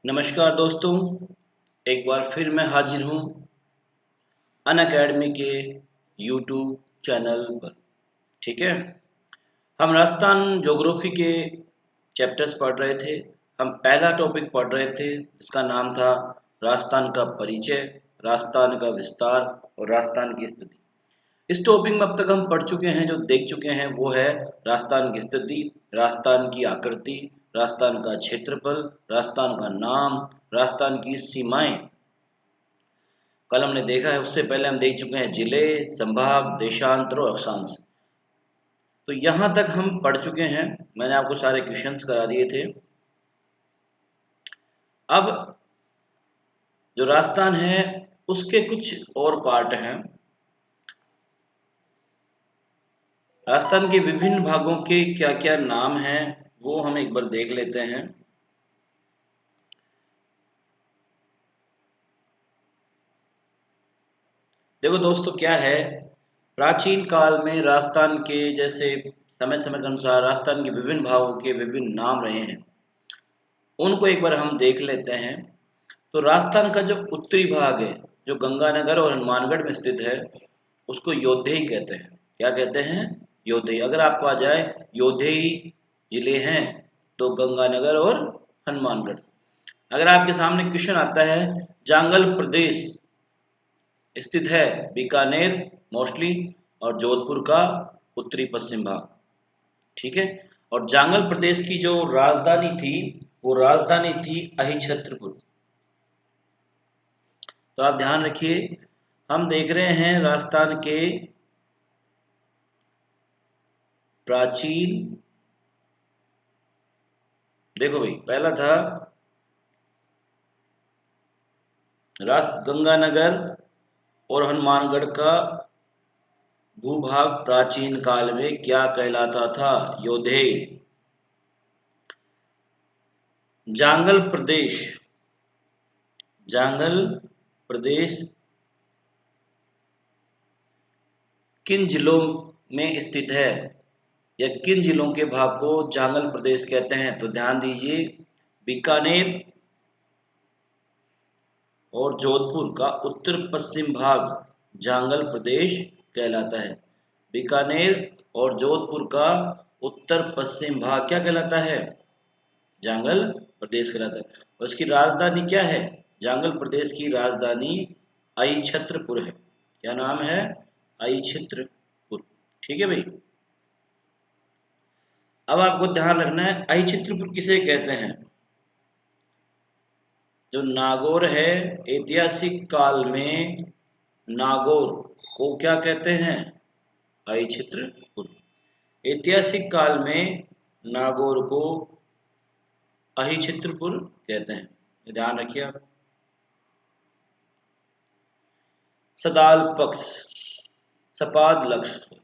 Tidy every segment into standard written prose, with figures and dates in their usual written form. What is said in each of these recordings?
नमस्कार दोस्तों, एक बार फिर मैं हाजिर हूँ अनअकैडमी के यूट्यूब चैनल पर। ठीक है, हम राजस्थान ज्योग्राफी के चैप्टर्स पढ़ रहे थे। हम पहला टॉपिक पढ़ रहे थे जिसका नाम था राजस्थान का परिचय, राजस्थान का विस्तार और राजस्थान की स्थिति। इस टॉपिक में अब तक हम पढ़ चुके हैं, जो देख चुके हैं वो है राजस्थान की स्थिति, राजस्थान की आकृति, राजस्थान का क्षेत्रफल, राजस्थान का नाम, राजस्थान की सीमाएं। कल हमने देखा है, उससे पहले हम देख चुके हैं जिले, संभाग, देशांतर और अक्षांश। तो यहाँ तक हम पढ़ चुके हैं। मैंने आपको सारे क्वेश्चंस करा दिए थे। अब जो राजस्थान है उसके कुछ और पार्ट हैं। राजस्थान के विभिन्न भागों के क्या क्या नाम हैं वो हम एक बार देख लेते हैं। देखो दोस्तों, क्या है, प्राचीन काल में राजस्थान के जैसे समय समय के अनुसार राजस्थान के विभिन्न भागों के विभिन्न नाम रहे हैं, उनको एक बार हम देख लेते हैं। तो राजस्थान का जो उत्तरी भाग है, जो गंगानगर और हनुमानगढ़ में स्थित है, उसको योधेई कहते हैं। क्या कहते हैं? योधेई। अगर आपको आ जाए योधेई जिले हैं तो गंगानगर और हनुमानगढ़। अगर आपके सामने क्वेश्चन आता है जांगल प्रदेश स्थित है बीकानेर मोस्टली और जोधपुर का उत्तरी पश्चिम भाग। ठीक है, और जांगल प्रदेश की जो राजधानी थी वो राजधानी थी अहिछत्रपुर। तो आप ध्यान रखिए, हम देख रहे हैं राजस्थान के प्राचीन। देखो भाई, पहला था गंगानगर और हनुमानगढ़ का भूभाग प्राचीन काल में क्या कहलाता था? योधेय। जांगल प्रदेश, जांगल प्रदेश किन जिलों में स्थित है या किन जिलों के भाग को जांगल प्रदेश कहते हैं? तो ध्यान दीजिए, बीकानेर और जोधपुर का उत्तर पश्चिम भाग जांगल प्रदेश कहलाता है। बीकानेर और जोधपुर का उत्तर पश्चिम भाग क्या कहलाता है? जांगल प्रदेश कहलाता है। और इसकी राजधानी क्या है? जांगल प्रदेश की राजधानी अहिछत्रपुर है। क्या नाम है? अहिछत्रपुर। ठीक है भाई। अब आपको ध्यान रखना है, अहिछत्रपुर किसे कहते हैं? जो नागौर है, ऐतिहासिक काल में नागौर को क्या कहते हैं? अहिछत्रपुर। ऐतिहासिक काल में नागौर को अहिछत्रपुर कहते हैं। ध्यान रखिए आप। सदाल पक्ष, सपाद लक्ष्य,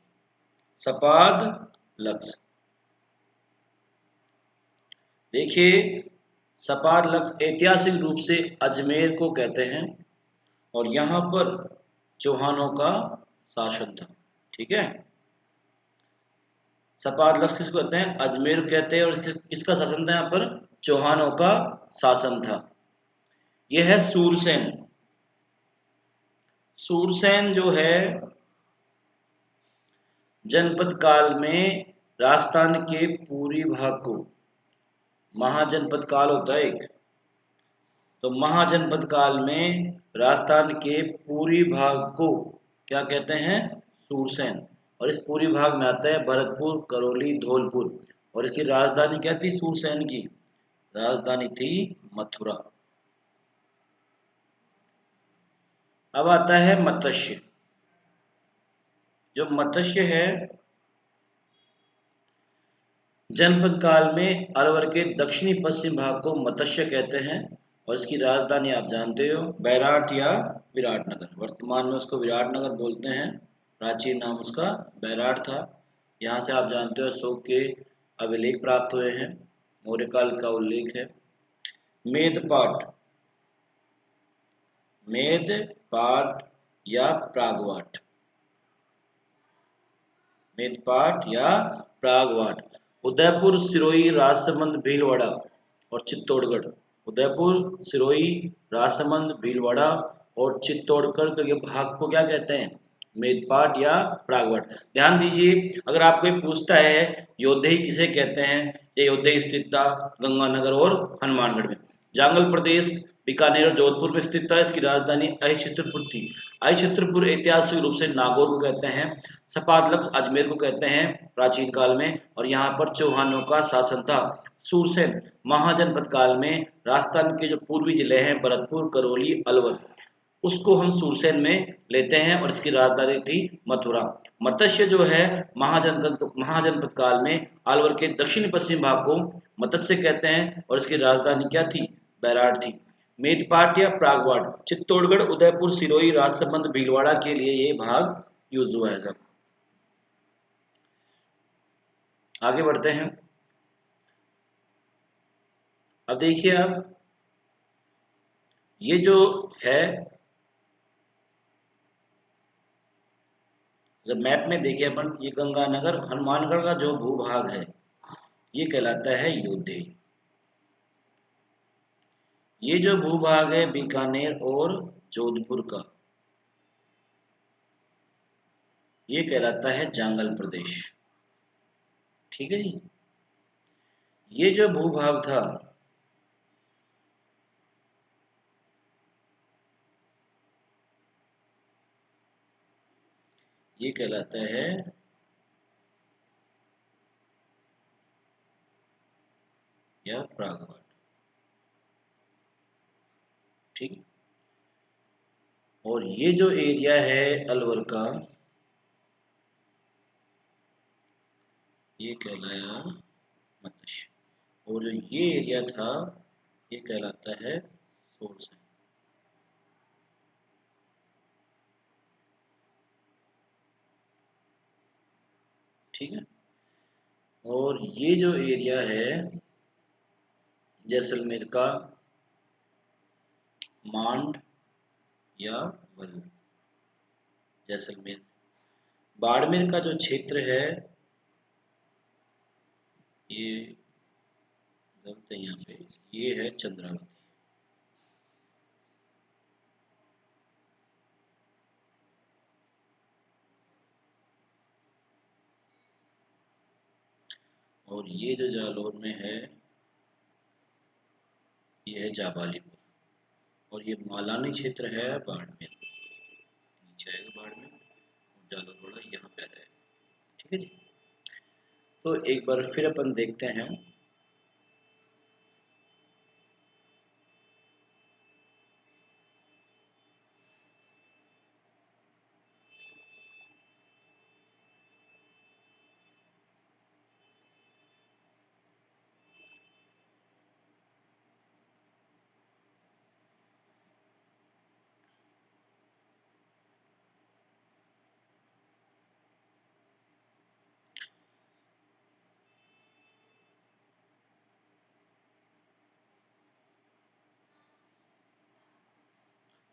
सपाद लक्ष्य। देखिए, सपाद लक्ष्य ऐतिहासिक रूप से अजमेर को कहते हैं और यहाँ पर चौहानों का शासन था। ठीक है, सपाद लक्ष्य किसको कहते हैं? अजमेर कहते हैं। और किसका शासन था यहाँ पर? चौहानों का शासन था। यह है सूरसेन। सूरसेन जो है जनपद काल में राजस्थान के पूरी भाग को, महाजनपद काल होता है एक, तो महाजनपद काल में राजस्थान के पूरी भाग को क्या कहते हैं? सूरसेन। और इस पूरी भाग में आता है भरतपुर, करौली, धौलपुर। और इसकी राजधानी क्या थी? सूरसेन की राजधानी थी मथुरा। अब आता है मत्स्य। जो मत्स्य है, जनपद काल में अलवर के दक्षिणी पश्चिम भाग को मत्स्य कहते हैं। और इसकी राजधानी आप जानते हो, बैराट या विराटनगर। वर्तमान में उसको विराटनगर बोलते हैं, प्राचीन नाम उसका बैराट था। यहाँ से आप जानते हो अशोक के अभिलेख प्राप्त हुए हैं, मौर्यकाल का उल्लेख है। मेदपाट, मेदपाट या प्रागवाट, मेदपाट या प्रागवाट। उदयपुर, सिरोही, राजसमंद, भीलवाड़ा और चित्तौड़गढ़। उदयपुर, सिरोही, राजसमंद, भीलवाड़ा और चित्तौड़गढ़ के ये भाग को क्या कहते हैं? मेदपाट या प्रागवट। ध्यान दीजिए, अगर आपको ये पूछता है योद्धेय किसे कहते हैं, ये योद्धेय स्थित था गंगानगर और हनुमानगढ़ में। जांगल प्रदेश बीकानेर और जोधपुर में स्थित था, इसकी राजधानी अहिछत्रपुर थी। अहिछत्रपुर ऐतिहासिक रूप से नागौर को कहते हैं। सपादलक्स अजमेर को कहते हैं प्राचीन काल में, और यहाँ पर चौहानों का शासन था। सूरसेन महाजनपद काल में राजस्थान के जो पूर्वी जिले हैं भरतपुर, करौली, अलवर, उसको हम सूरसेन में लेते हैं और इसकी राजधानी थी मथुरा। मत्स्य जो है महाजनपद काल में अलवर के दक्षिण पश्चिम भाग को मत्स्य कहते हैं और इसकी राजधानी क्या थी? बैराट थी। मेदपाट या प्रागवाड़ चित्तौड़गढ़, उदयपुर, सिरोही, राजसमंद, भीलवाड़ा के लिए ये भाग यूज हुआ है सर। आगे बढ़ते हैं। अब देखिए, अब ये जो है, जब मैप में देखें अपन, ये गंगानगर हनुमानगढ़ का जो भूभाग है ये कहलाता है योद्धेय। ये जो भूभाग है बीकानेर और जोधपुर का, ये कहलाता है जांगल प्रदेश। ठीक है जी। ये जो भूभाग था ये कहलाता है या प्रागवाड़। ठीक। और ये जो एरिया है अलवर का, ये कहलाया मत्स्य। और जो ये एरिया था ये कहलाता है सोरसेन। ठीक है। और ये जो एरिया है जैसलमेर का मांड या वल, जैसलमेर। बाड़मेर का जो क्षेत्र है ये गलत है, यहाँ पे ये है चंद्रावती। और ये जो जालौर में है ये है जाबालीपुर। और ये मालानी क्षेत्र है बाड़मेर, नीचे आएगा बाड़मेर और जालौर बड़ा यहाँ पे आता है। ठीक है जी। तो एक बार फिर अपन देखते हैं।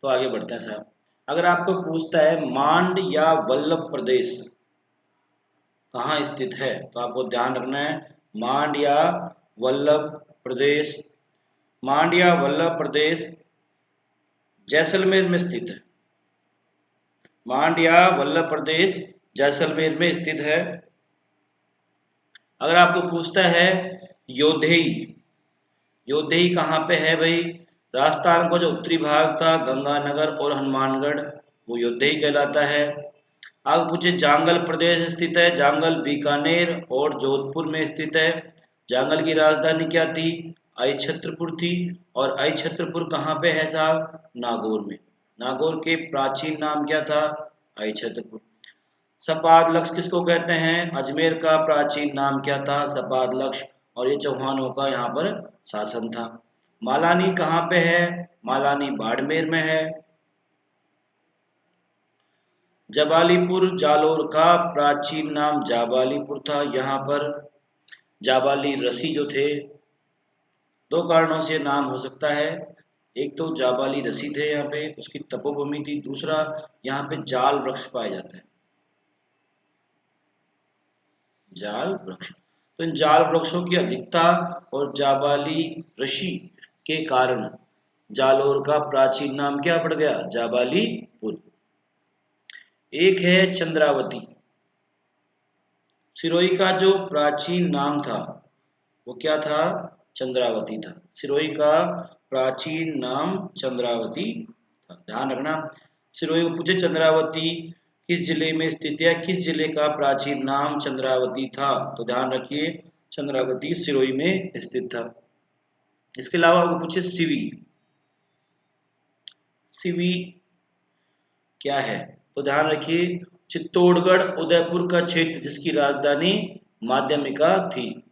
तो आगे बढ़ते हैं साहब। अगर आपको पूछता है मांड या वल्लभ प्रदेश कहाँ स्थित है, तो आपको ध्यान रखना है मांड या वल्लभ प्रदेश। मांड या वल्लभ प्रदेश जैसलमेर में स्थित है। मांड या वल्लभ प्रदेश जैसलमेर में स्थित है। अगर आपको पूछता है योद्धेय, योद्धेय कहाँ पे है भाई? राजस्थान का जो उत्तरी भाग था गंगानगर और हनुमानगढ़, वो योद्धेय कहलाता है। आगे पूछे जांगल प्रदेश स्थित है, जांगल बीकानेर और जोधपुर में स्थित है। जांगल की राजधानी क्या थी? अहिछत्रपुर थी। और अहिछत्रपुर कहाँ पे है साहब? नागौर में। नागौर के प्राचीन नाम क्या था? अहिछत्रपुर। सपादलक्ष किसको कहते हैं? अजमेर का प्राचीन नाम क्या था? सपादलक्ष। और ये चौहानों का यहाँ पर शासन था। मालानी कहाँ पे है? मालानी बाड़मेर में है। जबालीपुर जालौर का प्राचीन नाम जाबालीपुर था। यहाँ पर जाबाली ऋषि जो थे, दो कारणों से नाम हो सकता है। एक तो जाबाली ऋषि थे यहाँ पे, उसकी तपोभूमि थी। दूसरा, यहाँ पे जाल वृक्ष पाए जाते हैं। जाल वृक्ष, तो इन जाल वृक्षों की अधिकता और जाबाली ऋषि के कारण जालोर का प्राचीन नाम क्या पड़ गया? जाबालीपुर। एक है चंद्रावती। सिरोही का जो प्राचीन नाम था वो क्या था? चंद्रावती था। सिरोही का प्राचीन नाम चंद्रावती था। ध्यान रखना, सिरोही को पूछे चंद्रावती किस जिले में स्थित है, किस जिले का प्राचीन नाम चंद्रावती था, तो ध्यान रखिए चंद्रावती सिरोही में स्थित था। इसके अलावा आपको पूछे सिवी, सिवी क्या है, तो ध्यान रखिए चित्तौड़गढ़ उदयपुर का क्षेत्र जिसकी राजधानी माध्यमिका थी।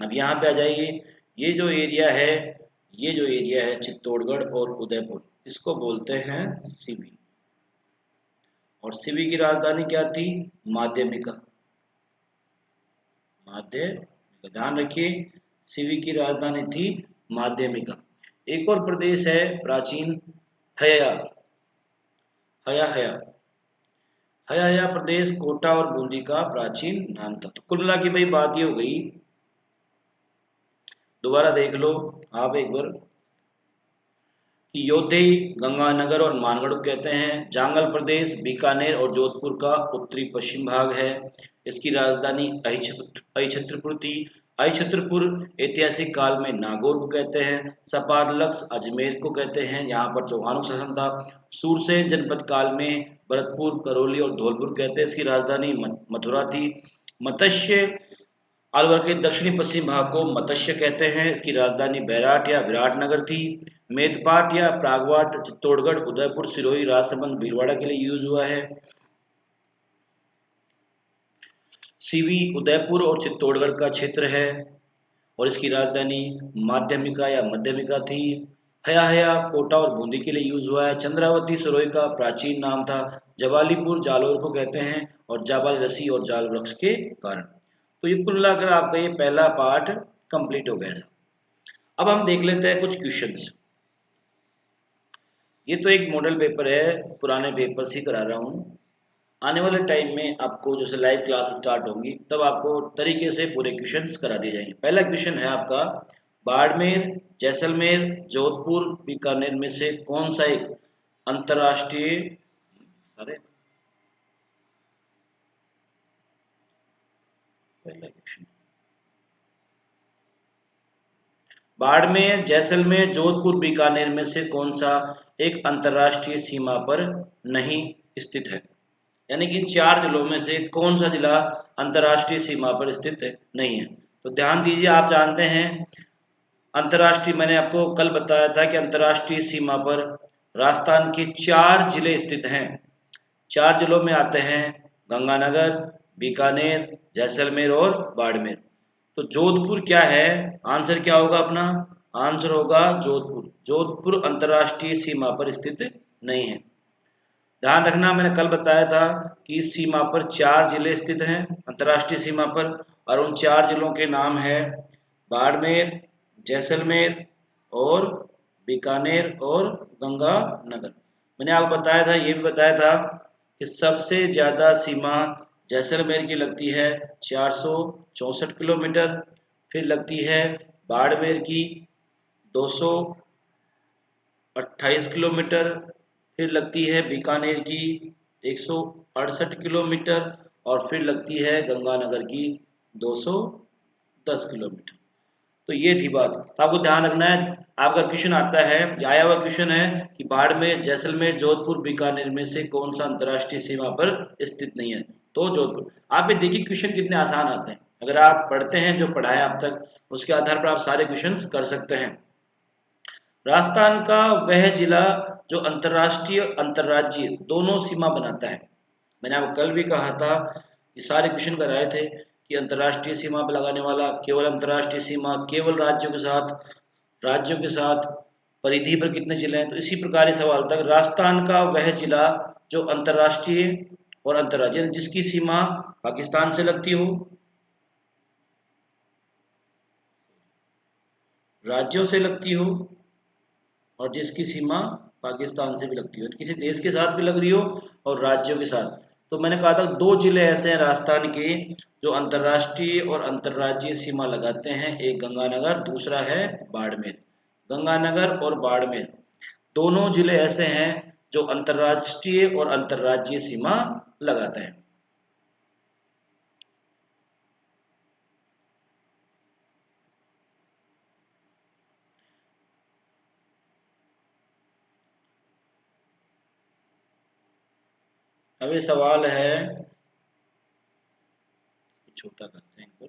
अब यहाँ पे आ जाइए, ये जो एरिया है, ये जो एरिया है चित्तौड़गढ़ और उदयपुर, इसको बोलते हैं सिवी। और सिवी की राजधानी क्या थी? माध्यमिका। माध्यमिका, ध्यान रखिए सिवी की राजधानी थी माध्यमिका। एक और प्रदेश है प्राचीन, हया। हया हया हया हया प्रदेश कोटा और बूंदी का प्राचीन नाम था। तो कुल मिला की भाई बात ये हो गई, दोबारा देख लो आप एक बार, कि योधेई, गंगानगर और मानगढ़ को कहते हैं। जांगल प्रदेश बीकानेर और जोधपुर का उत्तरी पश्चिम भाग है। इसकी राजधानी अहिछत्रपुर थी। अहिछत्रपुर ऐतिहासिक काल में नागौर को कहते हैं। सपादलक्स अजमेर को कहते हैं, यहाँ पर चौहानों का शासन था। सूरसेन जनपद काल में भरतपुर, करौली और धौलपुर कहते हैं। इसकी राजधानी मथुरा थी। मत्स्य अलवर के दक्षिणी पश्चिम भाग को मत्स्य कहते हैं। इसकी राजधानी बैराट या विराटनगर थी। मेदपाट या प्रागवाट चित्तौड़गढ़, उदयपुर, सिरोही, राजसमंद, भीलवाड़ा के लिए यूज हुआ है। सीवी उदयपुर और चित्तौड़गढ़ का क्षेत्र है और इसकी राजधानी माध्यमिका या मध्यमिका थी। हया कोटा और बूंदी के लिए यूज हुआ है। चंद्रावती सिरोही का प्राचीन नाम था। जवालीपुर जालोर को कहते हैं और जाबाल रसी और जाल वृक्ष के कारण। तो ये कुल मिलाकर आपका ये पहला पार्ट कंप्लीट हो गया था। अब हम देख लेते हैं कुछ क्वेश्चंस। ये तो एक मॉडल पेपर है, पुराने पेपर से करा रहा हूँ। आने वाले टाइम में आपको जैसे लाइव क्लास स्टार्ट होंगी तब आपको तरीके से पूरे क्वेश्चंस करा दिए जाएंगे। पहला क्वेश्चन है आपका, बाड़मेर, जैसलमेर, जोधपुर, बीकानेर में से कौन सा एक अंतरराष्ट्रीय, अरे पहला क्वेश्चन, बाड़मेर, जैसलमेर, जोधपुर, बीकानेर में से कौन सा एक अंतरराष्ट्रीय सीमा पर नहीं स्थित है? यानी कि इन चार जिलों में से कौन सा जिला अंतरराष्ट्रीय सीमा पर स्थित नहीं है? तो ध्यान दीजिए, आप जानते हैं अंतरराष्ट्रीय, मैंने आपको कल बताया था कि अंतरराष्ट्रीय सीमा पर राजस्थान के 4 जिले स्थित हैं। 4 जिलों में आते हैं गंगानगर, बीकानेर, जैसलमेर और बाड़मेर। तो जोधपुर क्या है? आंसर क्या होगा अपना? आंसर होगा जोधपुर। जोधपुर अंतरराष्ट्रीय सीमा पर स्थित नहीं है। ध्यान रखना, मैंने कल बताया था कि इस सीमा पर 4 जिले स्थित हैं अंतरराष्ट्रीय सीमा पर, और उन 4 जिलों के नाम है बाड़मेर, जैसलमेर और बीकानेर और गंगानगर। मैंने आपको बताया था, ये भी बताया था कि सबसे ज़्यादा सीमा जैसलमेर की लगती है 464 किलोमीटर, फिर लगती है बाड़मेर की 228 किलोमीटर, फिर लगती है बीकानेर की 168 किलोमीटर और फिर लगती है गंगानगर की 210 किलोमीटर। तो ये थी बात। तो आपको ध्यान रखना है, आपका क्वेश्चन आता है, आया हुआ क्वेश्चन है कि बाड़मेर, जैसलमेर, जोधपुर, बीकानेर में से कौन सा अंतरराष्ट्रीय सीमा पर स्थित नहीं है? तो जोधपुर। आप ये देखिए क्वेश्चन कितने आसान आते हैं, अगर आप पढ़ते हैं जो पढ़ा है अब तक उसके आधार पर आप सारे क्वेश्चन कर सकते हैं। राजस्थान का वह जिला जो अंतर्राष्ट्रीय अंतर्राज्यीय दोनों सीमा बनाता है। मैंने आपको कल भी कहा था, ये सारे क्वेश्चन कराए थे कि अंतर्राष्ट्रीय सीमा पर लगाने वाला केवल अंतर्राष्ट्रीय सीमा केवल राज्यों के साथ परिधि पर कितने जिले हैं। तो इसी प्रकार इस सवाल तक, राजस्थान का वह जिला जो अंतर्राष्ट्रीय और अंतर्राज्यीय जिसकी सीमा पाकिस्तान से लगती हो, राज्यों से लगती हो और जिसकी सीमा पाकिस्तान से भी लगती हो, किसी देश के साथ भी लग रही हो और राज्यों के साथ। तो मैंने कहा था 2 जिले ऐसे हैं राजस्थान के जो अंतर्राष्ट्रीय और अंतर्राज्यीय सीमा लगाते हैं, एक गंगानगर, दूसरा है बाड़मेर। गंगानगर और बाड़मेर दोनों जिले ऐसे हैं जो अंतर्राष्ट्रीय और अंतर्राज्यीय सीमा लगाते हैं। अब ये सवाल है, छोटा करते हैं इनको।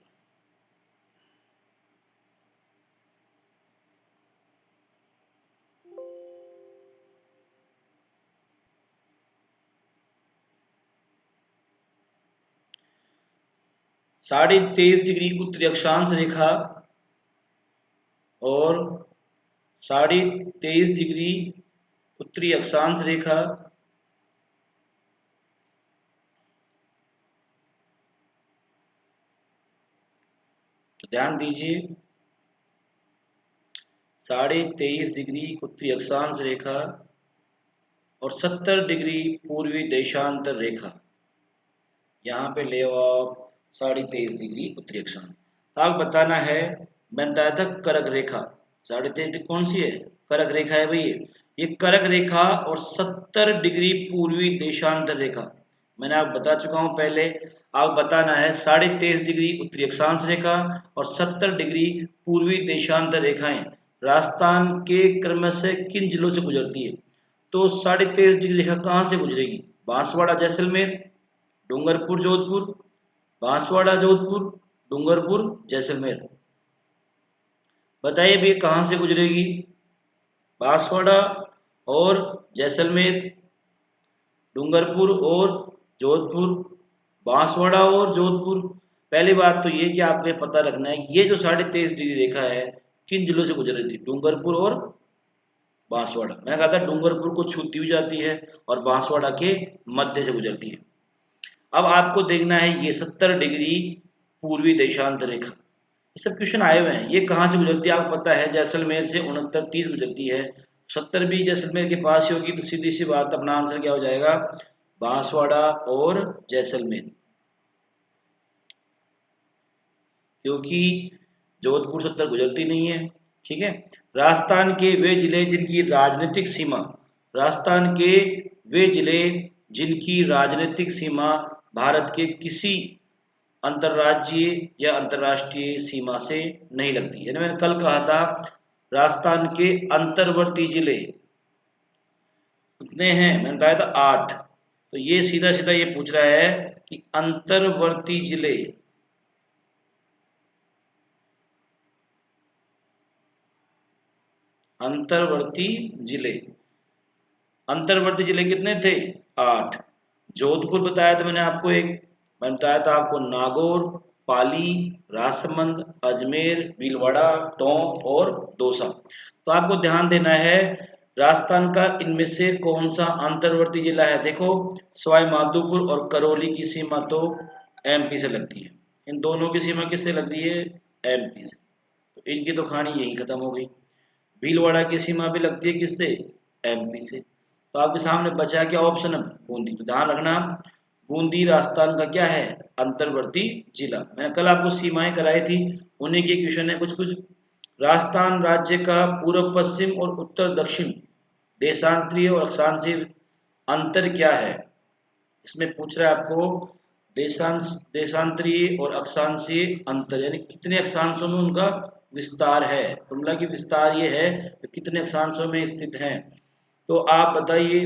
-23.5 डिग्री उत्तरी अक्षांश रेखा और 23.5 डिग्री उत्तरी अक्षांश रेखा तो ध्यान दीजिए, 23.5 डिग्री उत्तरी अक्षांश रेखा और 70 डिग्री पूर्वी देशांतर रेखा, यहाँ पे ले आप 23.5 डिग्री उत्तरी अक्षांश। अब बताना है, मैंने बताया था कर्क रेखा, 23.5 कौन सी है? कर्क रेखा है भाई। ये कर्क रेखा और 70 डिग्री पूर्वी देशांतर रेखा, मैंने आप बता चुका हूं पहले। आप बताना है 23.5 डिग्री उत्तरी अक्षांश रेखा और 70 डिग्री पूर्वी देशांतर रेखाएं राजस्थान के क्रम से किन जिलों से गुजरती है? तो 23.5 डिग्री रेखा कहाँ से गुजरेगी? बांसवाड़ा जैसलमेर, डूंगरपुर जोधपुर, बांसवाड़ा जोधपुर, डूंगरपुर जैसलमेर। बताइए भी कहाँ से गुजरेगी? बांसवाड़ा और जैसलमेर, डूंगरपुर और जोधपुर, बांसवाड़ा और जोधपुर। पहली बात तो ये कि आपको पता रखना है ये जो 23.5 डिग्री रेखा है किन जिलों से गुजर रही थी? डूंगरपुर और बांसवाड़ा। मैंने कहा था डूंगरपुर को छूती हुई जाती है और बांसवाड़ा के मध्य से गुजरती है। अब आपको देखना है ये 70 डिग्री पूर्वी देशांतर रेखा, ये सब क्वेश्चन आए हुए हैं। ये कहाँ से गुजरती है आपको पता है, जैसलमेर से 69-30 गुजरती है। 70 भी जैसलमेर के पास ही होगी, तो सीधी सी बात अपना आंसर क्या हो जाएगा? बांसवाड़ा और जैसलमेर, क्योंकि जोधपुर 70 गुजरती नहीं है। ठीक है। राजस्थान के वे जिले जिनकी राजनीतिक सीमा, राजस्थान के वे जिले जिनकी राजनीतिक सीमा भारत के किसी अंतर्राज्यीय या अंतर्राष्ट्रीय सीमा से नहीं लगती। यानी मैंने कल कहा था राजस्थान के अंतर्वर्ती जिले कितने हैं, मैंने बताया था 8। तो ये सीधा सीधा ये पूछ रहा है कि अंतर्वर्ती जिले, अंतर्वर्ती जिले, अंतर्वर्ती जिले कितने थे? 8। जोधपुर बताया था मैंने आपको, मैंने बताया था आपको नागौर, पाली, राजसमंद, अजमेर, भीलवाड़ा, टोंक और दौसा। तो आपको ध्यान देना है राजस्थान का इनमें से कौन सा अंतर्वर्ती जिला है। देखो सवाई माधोपुर और करौली की सीमा तो एमपी से लगती है, इन दोनों की सीमा किससे लग रही है? एमपी से। तो इनकी तो कहानी यही खत्म हो गई। भीलवाड़ा की सीमा भी लगती है किससे? एमपी से। तो आपके सामने बचा क्या ऑप्शन है? बूंदी। तो ध्यान रखना बूंदी राजस्थान का क्या है? अंतर्वर्ती जिला। मैंने कल आपको सीमाएं कराई थी, उन्हीं के क्वेश्चन है कुछ कुछ। राजस्थान राज्य का पूर्व पश्चिम और उत्तर दक्षिण देशांतरीय और अक्षांशीय अंतर क्या है? इसमें पूछ रहा है आपको देशांतरीय और अक्षांशीय अंतर, यानी कितने अक्षांशों में उनका विस्तार है। फॉर्मूला की विस्तार ये है कि कितने अक्षांशों में स्थित हैं। तो आप बताइए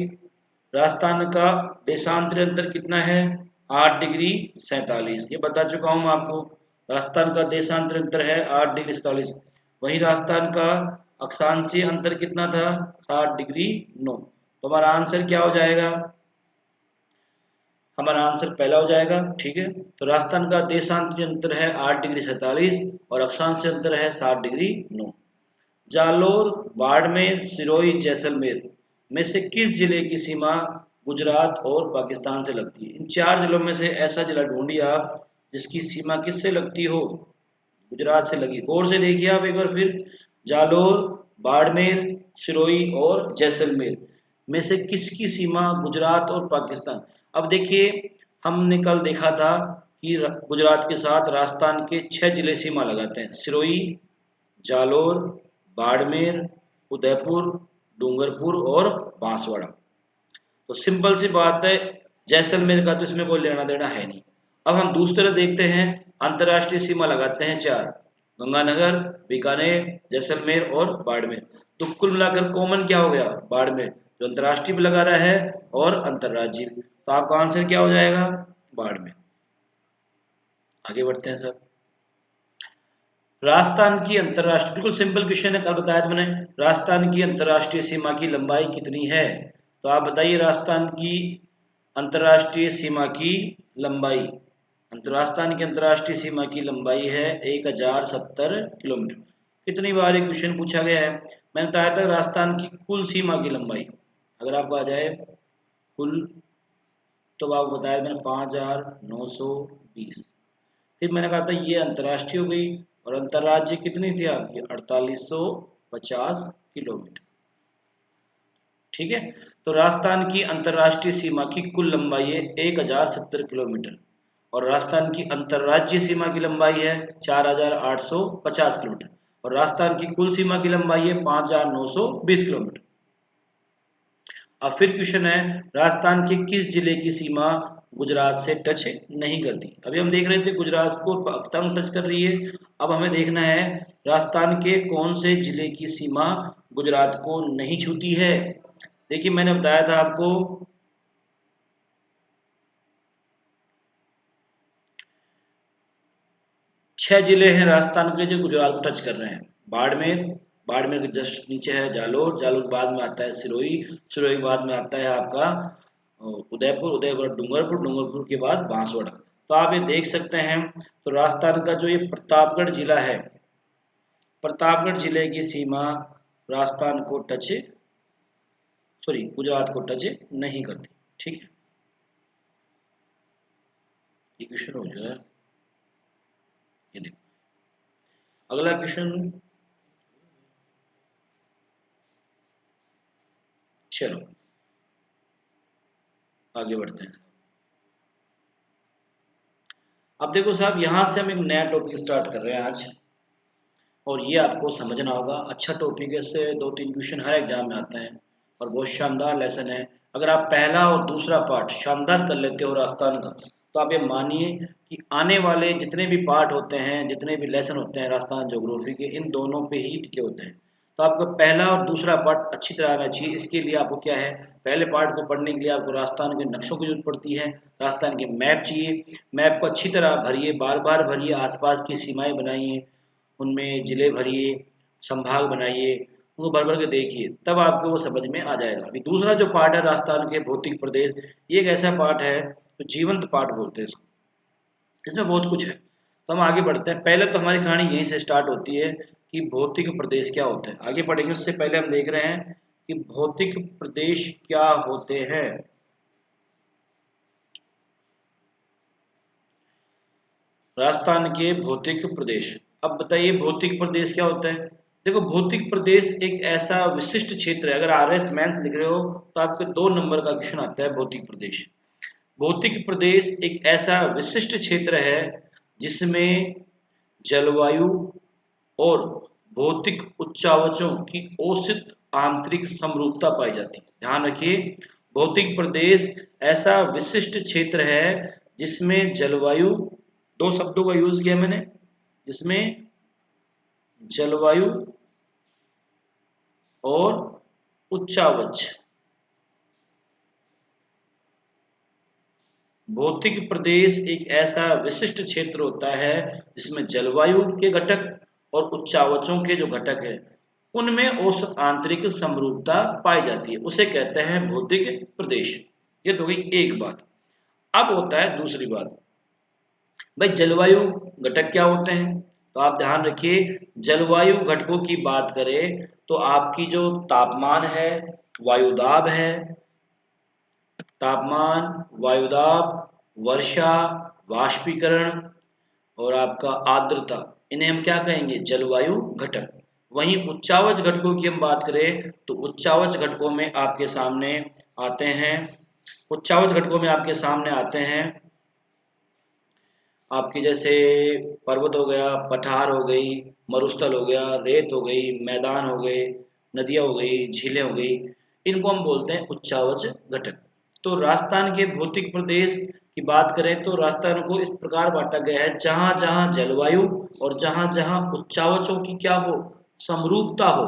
राजस्थान का देशांतरीय अंतर कितना है? 8 डिग्री 47। ये बता चुका हूं मैं आपको, राजस्थान का देशांतरीय अंतर है 8 डिग्री 47। वहीं राजस्थान का अक्षांशीय अंतर कितना था? 60 डिग्री 9। तो हमारा आंसर क्या हो जाएगा? हमारा आंसर पहला हो जाएगा। ठीक है। तो राजस्थान का देशांतरीय अंतर है 8 डिग्री 47 और अक्षांश अंतर है 60 डिग्री 9। जालोर, बाड़मेर, सिरोही, जैसलमेर में से किस जिले की सीमा गुजरात और पाकिस्तान से लगती है? इन 4 जिलों में से ऐसा जिला ढूंढिए आप जिसकी सीमा किससे लगती हो? गुजरात से लगी। गौर से देखिए आप एक बार फिर, जालोर, बाड़मेर, सिरोही और जैसलमेर में से किसकी सीमा गुजरात और पाकिस्तान? अब देखिए हमने कल देखा था कि गुजरात के साथ राजस्थान के 6 जिले सीमा लगाते हैं, सिरोही, जालोर, बाड़मेर, उदयपुर, डूंगरपुर और बांसवाड़ा। तो सिंपल सी बात है, जैसलमेर का तो इसमें कोई लेना देना है नहीं। अब हम दूसरी तरफ देखते हैं, अंतर्राष्ट्रीय सीमा लगाते हैं चार, गंगानगर, बीकानेर, जैसलमेर और बाड़मेर। तो कुल मिलाकर कॉमन क्या हो गया, बाड़मेर, जो अंतर्राष्ट्रीय भी लगा रहा है और अंतर्राज्यीय। तो आपका आंसर क्या हो जाएगा, बाड़मेर। आगे बढ़ते हैं सर। राजस्थान की अंतर्राष्ट्रीय, बिल्कुल सिंपल क्वेश्चन है, कल बताया था मैंने। राजस्थान की अंतर्राष्ट्रीय सीमा की लंबाई कितनी है? तो आप बताइए, राजस्थान की अंतर्राष्ट्रीय सीमा की लंबाई, राजस्थान की अंतर्राष्ट्रीय सीमा की लंबाई है 1070 किलोमीटर। कितनी बार ये क्वेश्चन पूछा गया है। मैंने बताया था राजस्थान की कुल सीमा की लंबाई, अगर आपको आ जाए कुल, तो आपको बताया मैंने 5920। फिर मैंने कहा था ये अंतर्राष्ट्रीय हो गई, और अंतर्राज्य कितनी थी आपकी, 4850 किलोमीटर। ठीक है, तो राजस्थान की अंतर्राष्ट्रीय सीमा की कुल लंबाई है 1070 किलोमीटर, और राजस्थान की अंतर्राज्यीय सीमा की लंबाई है 4850 किलोमीटर, और राजस्थान की कुल सीमा की लंबाई है 5920 किलोमीटर। अब फिर क्वेश्चन है, राजस्थान के किस जिले की सीमा गुजरात से टच नहीं करती? अभी हम देख रहे थे गुजरात को पाकिस्तान टच कर रही है, अब हमें देखना है राजस्थान के कौन से जिले की सीमा गुजरात को नहीं छूती है। देखिए मैंने बताया था आपको, 6 जिले हैं राजस्थान के जो गुजरात को टच कर रहे हैं। बाड़मेर, बाड़मेर के जस्ट नीचे है जालोर, जालोर के बाद में आता है सिरोही, सिरोही के बाद में आता है आपका उदयपुर, उदयपुर डूंगरपुर, डूंगरपुर के बाद बांसवाड़ा। तो आप ये देख सकते हैं, तो राजस्थान का जो ये प्रतापगढ़ जिला है, प्रतापगढ़ जिले की सीमा राजस्थान को टच, सॉरी गुजरात को टच नहीं करती। ठीक है, ये क्वेश्चन हो जो है, ये देखो अगला क्वेश्चन। चलो आगे बढ़ते हैं। अब देखो साहब, यहाँ से हम एक नया टॉपिक स्टार्ट कर रहे हैं आज, और ये आपको समझना होगा। अच्छा टॉपिक है, इससे 2-3 क्वेश्चन हर एग्जाम में आते हैं, और बहुत शानदार लेसन है। अगर आप पहला और दूसरा पार्ट शानदार कर लेते हो राजस्थान का, तो आप ये मानिए कि आने वाले जितने भी पार्ट होते हैं, जितने भी लेसन होते हैं राजस्थान ज्योग्राफी के, इन दोनों पे ही टिके होते हैं। तो आपका पहला और दूसरा पार्ट अच्छी तरह आना चाहिए। इसके लिए आपको क्या है, पहले पार्ट को पढ़ने के लिए आपको राजस्थान के नक्शों की जरूरत पड़ती है, राजस्थान के मैप चाहिए। मैप को अच्छी तरह भरिए, बार बार भरिए, आसपास की सीमाएं बनाइए, उनमें जिले भरिए, संभाग बनाइए, उनको भर भर के देखिए, तब आपको वो समझ में आ जाएगा। अभी दूसरा जो पार्ट है राजस्थान के भौतिक प्रदेश, ये एक ऐसा पार्ट है जो जीवंत पार्ट बोलते हैं इसको, इसमें बहुत कुछ है। तो हम आगे बढ़ते हैं। पहले तो हमारी कहानी यहीं से स्टार्ट होती है कि भौतिक प्रदेश क्या होते हैं। आगे बढ़ेंगे उससे पहले हम देख रहे हैं कि भौतिक प्रदेश क्या होते हैं। राजस्थान के भौतिक प्रदेश, अब बताइए भौतिक प्रदेश क्या होता है। देखो भौतिक प्रदेश एक ऐसा विशिष्ट क्षेत्र है, अगर आरएस मेंस लिख रहे हो तो आपके 2 नंबर का क्वेश्चन आता है भौतिक प्रदेश। भौतिक प्रदेश एक ऐसा विशिष्ट क्षेत्र है जिसमें जलवायु और भौतिक उच्चावचों की औसत आंतरिक समरूपता पाई जाती है। ध्यान रखिए, भौतिक प्रदेश ऐसा विशिष्ट क्षेत्र है जिसमें जलवायु, 2 शब्दों का यूज किया मैंने, जिसमें जलवायु और उच्चावच, भौतिक प्रदेश एक ऐसा विशिष्ट क्षेत्र होता है जिसमें जलवायु के घटक और उच्चावचों के जो घटक है उनमें औसत आंतरिक समरूपता पाई जाती है, उसे कहते हैं भौतिक प्रदेश। ये तो गई एक बात। अब होता है दूसरी बात, भाई जलवायु घटक क्या होते हैं। तो आप ध्यान रखिए, जलवायु घटकों की बात करें तो आपकी जो तापमान है, वायुदाब है, तापमान, वायुदाब, वर्षा, वाष्पीकरण और आपका आर्द्रता, इन्हें हम क्या कहेंगे, जलवायु घटक। वहीं उच्चावच घटकों की हम बात करें तो उच्चावच घटकों में आपके सामने आते हैं, उच्चावच घटकों में आपके सामने आते हैं आपकी जैसे पर्वत हो गया, पठार हो गई, मरुस्थल हो गया, रेत हो गई, मैदान हो गए, नदियाँ हो गई, झीलें हो गई, इनको हम बोलते हैं उच्चावच घटक। तो राजस्थान के भौतिक प्रदेश की बात करें तो राजस्थान को इस प्रकार बांटा गया है, जहाँ जहाँ जलवायु और जहाँ जहाँ उच्चावचों की क्या हो, समरूपता हो,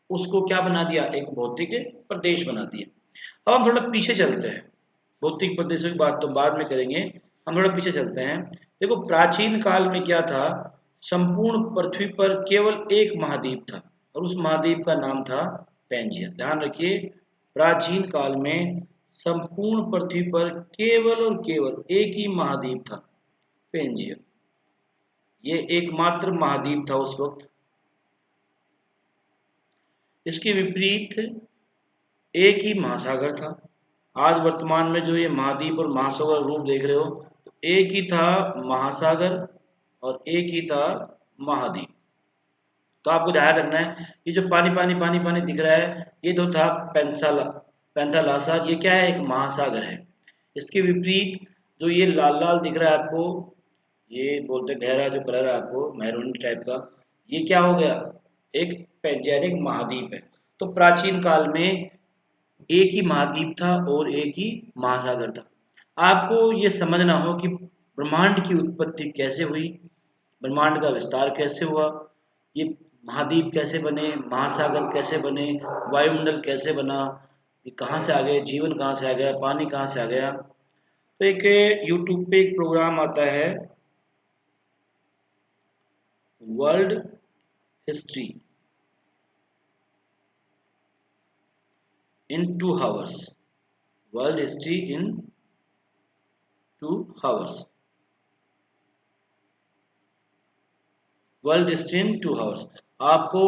उसको क्या बना दिया, एक भौतिक प्रदेश बना दिया। अब हम थोड़ा पीछे चलते हैं, भौतिक प्रदेशों की बात तो बाद में करेंगे, हम थोड़ा पीछे चलते हैं। देखो प्राचीन काल में क्या था, संपूर्ण पृथ्वी पर केवल एक महाद्वीप था और उस महाद्वीप का नाम था पैंजिया। ध्यान रखिए, प्राचीन काल में संपूर्ण पृथ्वी पर केवल और केवल एक ही महाद्वीप था, पैंजिया। ये एकमात्र महाद्वीप था उस वक्त। इसके विपरीत एक ही महासागर था। आज वर्तमान में जो ये महाद्वीप और महासागर रूप देख रहे हो, तो एक ही था महासागर और एक ही था महाद्वीप। तो आपको ध्यान रखना है, ये जो पानी पानी पानी पानी दिख रहा है, ये तो था पेंथालासा, ये क्या है, एक महासागर है। इसके विपरीत जो ये लाल लाल दिख रहा है आपको, ये बोलते हैं गहरा जो कलर है आपको मैरून टाइप का, ये क्या हो गया, एक पेंजेनिक महाद्वीप है। तो प्राचीन काल में एक ही महाद्वीप था और एक ही महासागर था। आपको ये समझना हो कि ब्रह्मांड की उत्पत्ति कैसे हुई, ब्रह्मांड का विस्तार कैसे हुआ, ये महाद्वीप कैसे बने, महासागर कैसे बने, वायुमंडल कैसे बना, ये कहाँ से आ गए, जीवन कहाँ से आ गया, पानी कहाँ से आ गया। तो एक यूट्यूब पे एक प्रोग्राम आता है, world history in 2 hours, world history in 2 hours, world history in 2 hours। आपको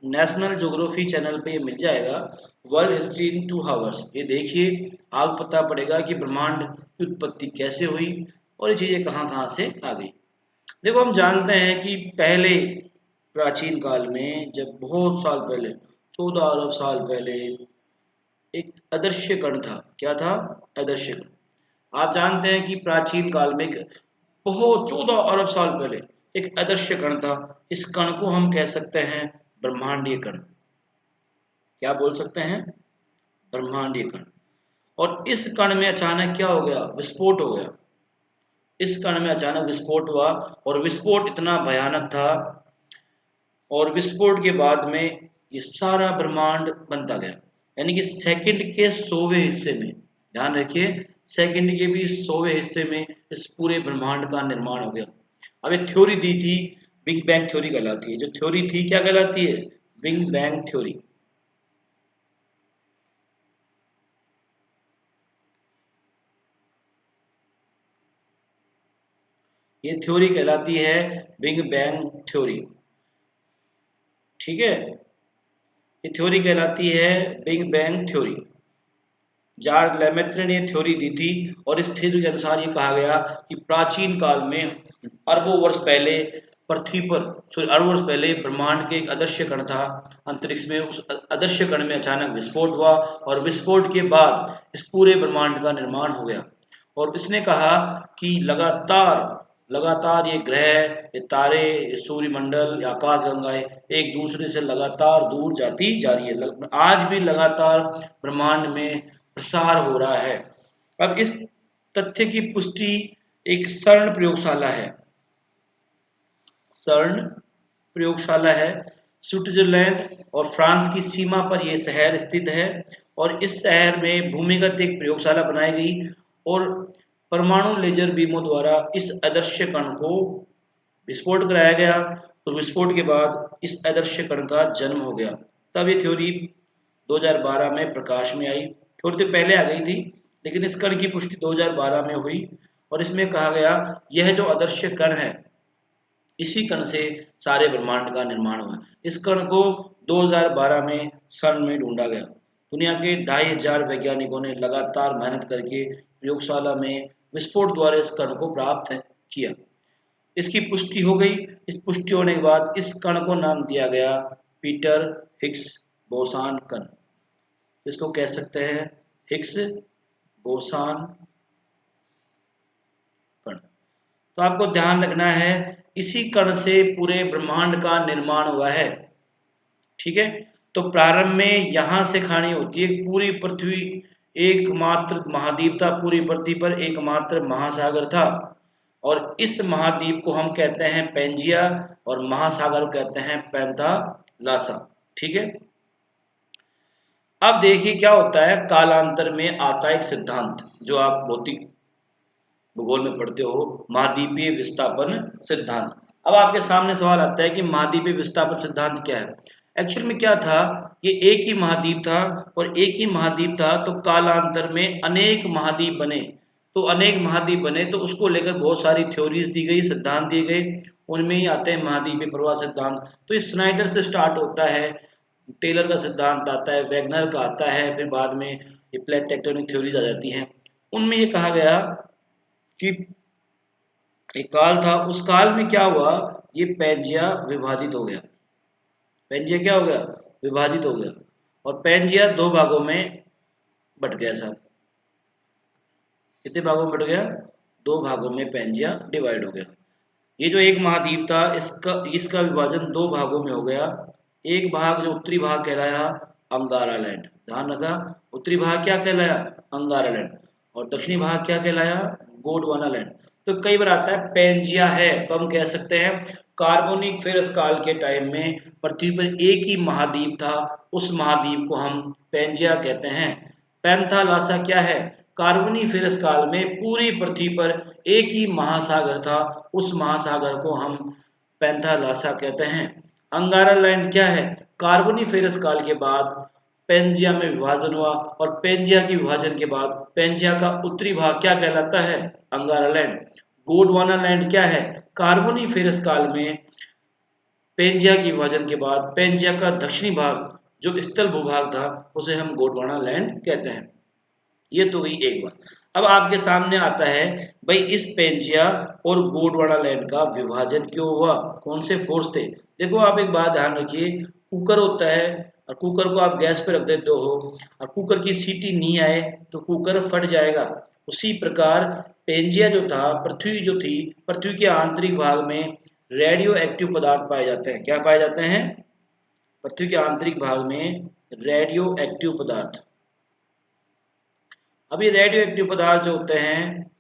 नेशनल ज्योग्राफी चैनल पे ये मिल जाएगा, वर्ल्ड हिस्ट्री इन 2 hours। ये देखिए, आपको पता पड़ेगा कि ब्रह्मांड की उत्पत्ति कैसे हुई और ये चीज़ें कहाँ कहाँ से आ गई। देखो हम जानते हैं कि पहले प्राचीन काल में, जब बहुत साल पहले, 14 अरब साल पहले, एक अदृश्य कण था। क्या था, अदृश्य कण। आप जानते हैं कि प्राचीन काल में बहुत 14 अरब साल पहले एक अदृश्य कण था। इस कण को हम कह सकते हैं ब्रह्मांडीय कण। क्या बोल सकते हैं, ब्रह्मांडीय कण। और इस कण में अचानक क्या हो गया, विस्फोट हो गया। इस कण में अचानक विस्फोट हुआ और विस्फोट इतना भयानक था, और विस्फोट के बाद में ये सारा ब्रह्मांड बनता गया। यानी कि सेकंड के 100वें हिस्से में, ध्यान रखिए, सेकंड के भी 100वें हिस्से में इस पूरे ब्रह्मांड का निर्माण हो गया। अब एक थ्योरी दी थी, बिग बैंग थ्योरी कहलाती है। जो थ्योरी थी क्या कहलाती है, बिग बैंग थ्योरी। ये थ्योरी कहलाती है बिग बैंग थ्योरी। ठीक है, ये थ्योरी कहलाती है बिग बैंग थ्योरी। जॉर्ज लेमेत्र ने थ्योरी दी थी, और इस थ्योरी के अनुसार ये कहा गया कि प्राचीन काल में अरबों वर्ष पहले पृथ्वी पर, सॉरी अरबों वर्ष पहले ब्रह्मांड के एक अदृश्य कण था अंतरिक्ष में। उस अदृश्य कण में अचानक विस्फोट हुआ और विस्फोट के बाद इस पूरे ब्रह्मांड का निर्माण हो गया। और इसने कहा कि लगातार लगातार ये ग्रह, ये तारे, ये सूर्यमंडल, ये आकाश गंगाएं एक दूसरे से लगातार दूर जाती जा रही है। आज भी लगातार ब्रह्मांड में प्रसार हो रहा है। अब इस तथ्य की पुष्टि एक CERN प्रयोगशाला है, CERN प्रयोगशाला है। स्विट्जरलैंड और फ्रांस की सीमा पर यह शहर स्थित है, और इस शहर में भूमिगत एक प्रयोगशाला बनाई गई और परमाणु लेजर बीमों द्वारा इस अदृश्य कण को विस्फोट कराया गया। तो विस्फोट के बाद इस अदृश्य कण का जन्म हो गया। तब ये थ्योरी 2012 में प्रकाश में आई। थोड़ी देर पहले आ गई थी, लेकिन इस कण की पुष्टि 2012 में हुई, और इसमें कहा गया यह जो अदृश्य कण है, इसी कण से सारे ब्रह्मांड का निर्माण हुआ। इस कण को 2012 में CERN में ढूंढा गया। दुनिया के 2500 वैज्ञानिकों ने लगातार मेहनत करके प्रयोगशाला में विस्फोट द्वारा इस कण को प्राप्त किया। इसकी पुष्टि हो गई। इस पुष्टि होने के बाद इस कण को नाम दिया गया पीटर हिग्स बोसान कण। इसको कह सकते हैं हिग्स बोसान कण। तो आपको ध्यान रखना है, इसी कण से पूरे ब्रह्मांड का निर्माण हुआ है। ठीक है, तो प्रारंभ में यहाँ से खानी होती है। पूरी पृथ्वी एकमात्र महाद्वीप था, पूरी पृथ्वी पर एकमात्र महासागर था, और इस महाद्वीप को हम कहते हैं पेंजिया और महासागर को कहते हैं पैंथालासा। ठीक है। अब देखिए क्या होता है, कालांतर में आता है एक सिद्धांत जो आप भौतिक भूगोल में पढ़ते हो, महाद्वीपीय विस्थापन सिद्धांत। अब आपके सामने सवाल आता है कि महाद्वीपीय विस्थापन सिद्धांत क्या है। एक्चुअल में क्या था, ये एक ही महाद्वीप था, और एक ही महाद्वीप था तो कालांतर में अनेक महाद्वीप बने। तो अनेक महाद्वीप बने तो उसको लेकर बहुत सारी थ्योरीज दी गई, सिद्धांत दिए गए, उनमें ही आते हैं महाद्वीपीय प्रवाह सिद्धांत। तो इस स्नाइडर से स्टार्ट होता है, टेलर का सिद्धांत आता है, वैगनर का आता है, फिर बाद में ये प्लेट टेक्टोनिक थ्योरीज आ जाती हैं। उनमें ये कहा गया कि एक काल था, उस काल में क्या हुआ, ये पैंजिया विभाजित हो गया। पैंजिया क्या हो गया, विभाजित हो गया, और पैंजिया दो भागों में बट गया। साहब कितने भागों में बट गया, दो भागों में पैंजिया डिवाइड हो गया। ये जो एक महाद्वीप था इसका विभाजन दो भागों में हो गया। एक भाग जो उत्तरी भाग कहलाया अंगारा लैंड, ध्यान रखा, उत्तरी भाग क्या कहलाया, अंगारा लैंड, और दक्षिणी भाग क्या कहलाया, गोंडवाना लैंड। तो कई बार आता है पेंजिया है, तो हम कह सकते हैं कार्बोनिक फेरस काल के टाइम में पृथ्वी पर एक ही महाद्वीप था, उस महाद्वीप को हम पेंजिया कहते हैं। पैंथालासा क्या है, कार्बोनिफेरस काल में पूरी पृथ्वी पर एक ही महासागर था, उस महासागर को हम पैंथालासा कहते हैं। अंगारा लैंड क्या है, कार्बोनिफेरस काल के बाद पेंजिया में विभाजन हुआ, और पेंजिया के विभाजन के बाद पेंजिया का उत्तरी भाग क्या कहलाता है, अंगारा लैंड। गोंडवाना लैंड क्या है, कार्बोनिफेरस काल में पेंजिया के विभाजन के बाद पेंजिया का दक्षिणी भाग जो स्थल भूभाग था उसे हम गोंडवाना लैंड कहते हैं। ये तो गई एक बात। अब आपके सामने आता है भाई इस पेंजिया और गोंडवाना लैंड का विभाजन क्यों हुआ, कौन से फोर्स थे। देखो आप एक बात ध्यान रखिए, कुकर होता है और कुकर को आप गैस पे रख देते हो और कुकर की सीटी नहीं आए तो कुकर फट जाएगा। उसी प्रकार पेंजिया जो था, पृथ्वी जो थी, पृथ्वी के आंतरिक भाग में रेडियो एक्टिव पदार्थ पाए जाते हैं। क्या पाए जाते हैं, पृथ्वी के आंतरिक भाग में रेडियो एक्टिव पदार्थ। अब ये रेडियो एक्टिव पदार्थ जो होते हैं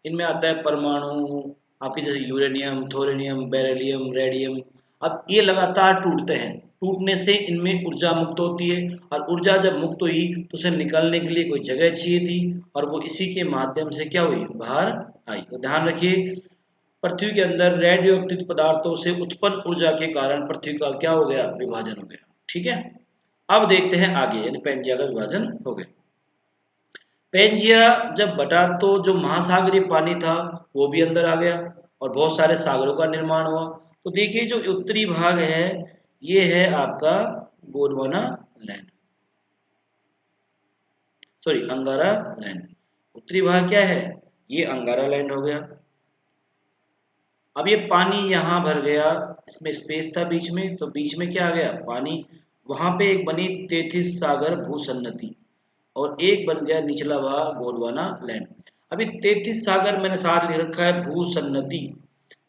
इनमें आता है परमाणु, आपके जैसे यूरेनियम, थोरेनियम, बेरिलियम, रेडियम। अब ये लगातार टूटते हैं, टूटने से इनमें ऊर्जा मुक्त होती है, और ऊर्जा जब मुक्त हुई तो उसे निकलने के लिए कोई जगह चाहिए थी, और वो इसी के माध्यम से क्या हुई, बाहर आई। तो ध्यान रखिए पृथ्वी के अंदर रेडियो एक्टिव पदार्थों से उत्पन्न ऊर्जा के कारण पृथ्वी का क्या हो गया, विभाजन हो गया। ठीक है। अब देखते हैं आगे, यानी पेंजिया का विभाजन हो गया। पेंजिया जब बटा तो जो महासागरीय पानी था वो भी अंदर आ गया और बहुत सारे सागरों का निर्माण हुआ। तो देखिए जो उत्तरी भाग है ये है आपका गोंडवाना लैंड, सॉरी अंगारा लैंड। उत्तरी भाग क्या है, ये अंगारा लैंड हो गया। अब ये पानी यहाँ भर गया, इसमें स्पेस था बीच में, तो बीच में क्या आ गया, पानी। वहां पे एक बनी 33 सागर भूसन्नति और एक बन गया निचला भाग गोंडवाना लैंड। अभी 33 सागर मैंने साथ ले रखा है भूसन्नति।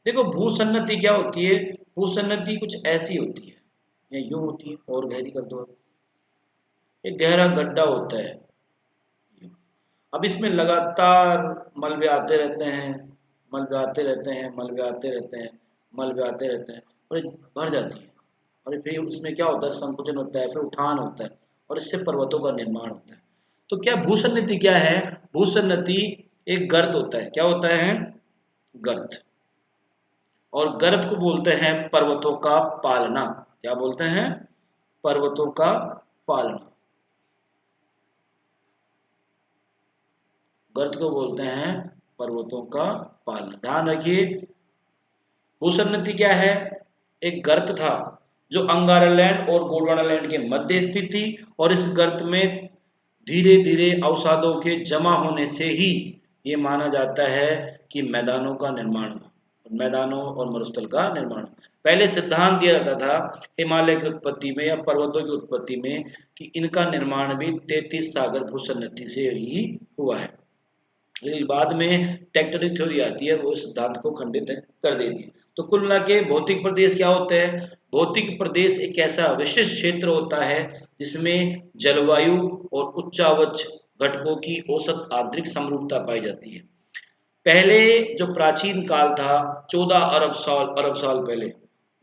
देखो भूसन्नति क्या होती है, भूसन्नति कुछ ऐसी होती है या यूं होती है, और गहरी कर दो, एक गहरा गड्ढा होता है। अब इसमें लगातार मलबे आते रहते हैं, मलबे आते रहते हैं, मलबे आते रहते हैं, मलबे आते रहते हैं, और ये भर जाती है, और फिर उसमें क्या होता है, संकुचन होता है, फिर उठान होता है, और इससे पर्वतों का निर्माण होता है। तो क्या भूसन्नति क्या है, भूसन्नति एक गर्त होता है। क्या होता है, गर्त। और गर्त को बोलते हैं पर्वतों का पालना। क्या बोलते हैं, पर्वतों का पालना। गर्त को बोलते हैं पर्वतों का पालना। ध्यान रखिए भूसन्नति क्या है, एक गर्त था जो अंगारा लैंड और गोंडवाना लैंड के मध्य स्थित थी, और इस गर्त में धीरे धीरे अवसादों के जमा होने से ही ये माना जाता है कि मैदानों का निर्माण हुआ, मैदानों और मरुस्थल का निर्माण। पहले सिद्धांत दिया जाता था हिमालय की उत्पत्ति में या पर्वतों की उत्पत्ति में कि इनका निर्माण भी 33 सागर भूसन्नति से ही हुआ है। लेकिन बाद में टेक्टोनिक थ्योरी आती है, वो सिद्धांत को खंडित कर देती है। तो कुल मिला के भौतिक प्रदेश क्या होते हैं? भौतिक प्रदेश एक ऐसा विशिष्ट क्षेत्र होता है जिसमें जलवायु और उच्चावच घटकों की औसत आंतरिक समरूपता पाई जाती है। पहले जो प्राचीन काल था, 14 अरब साल पहले,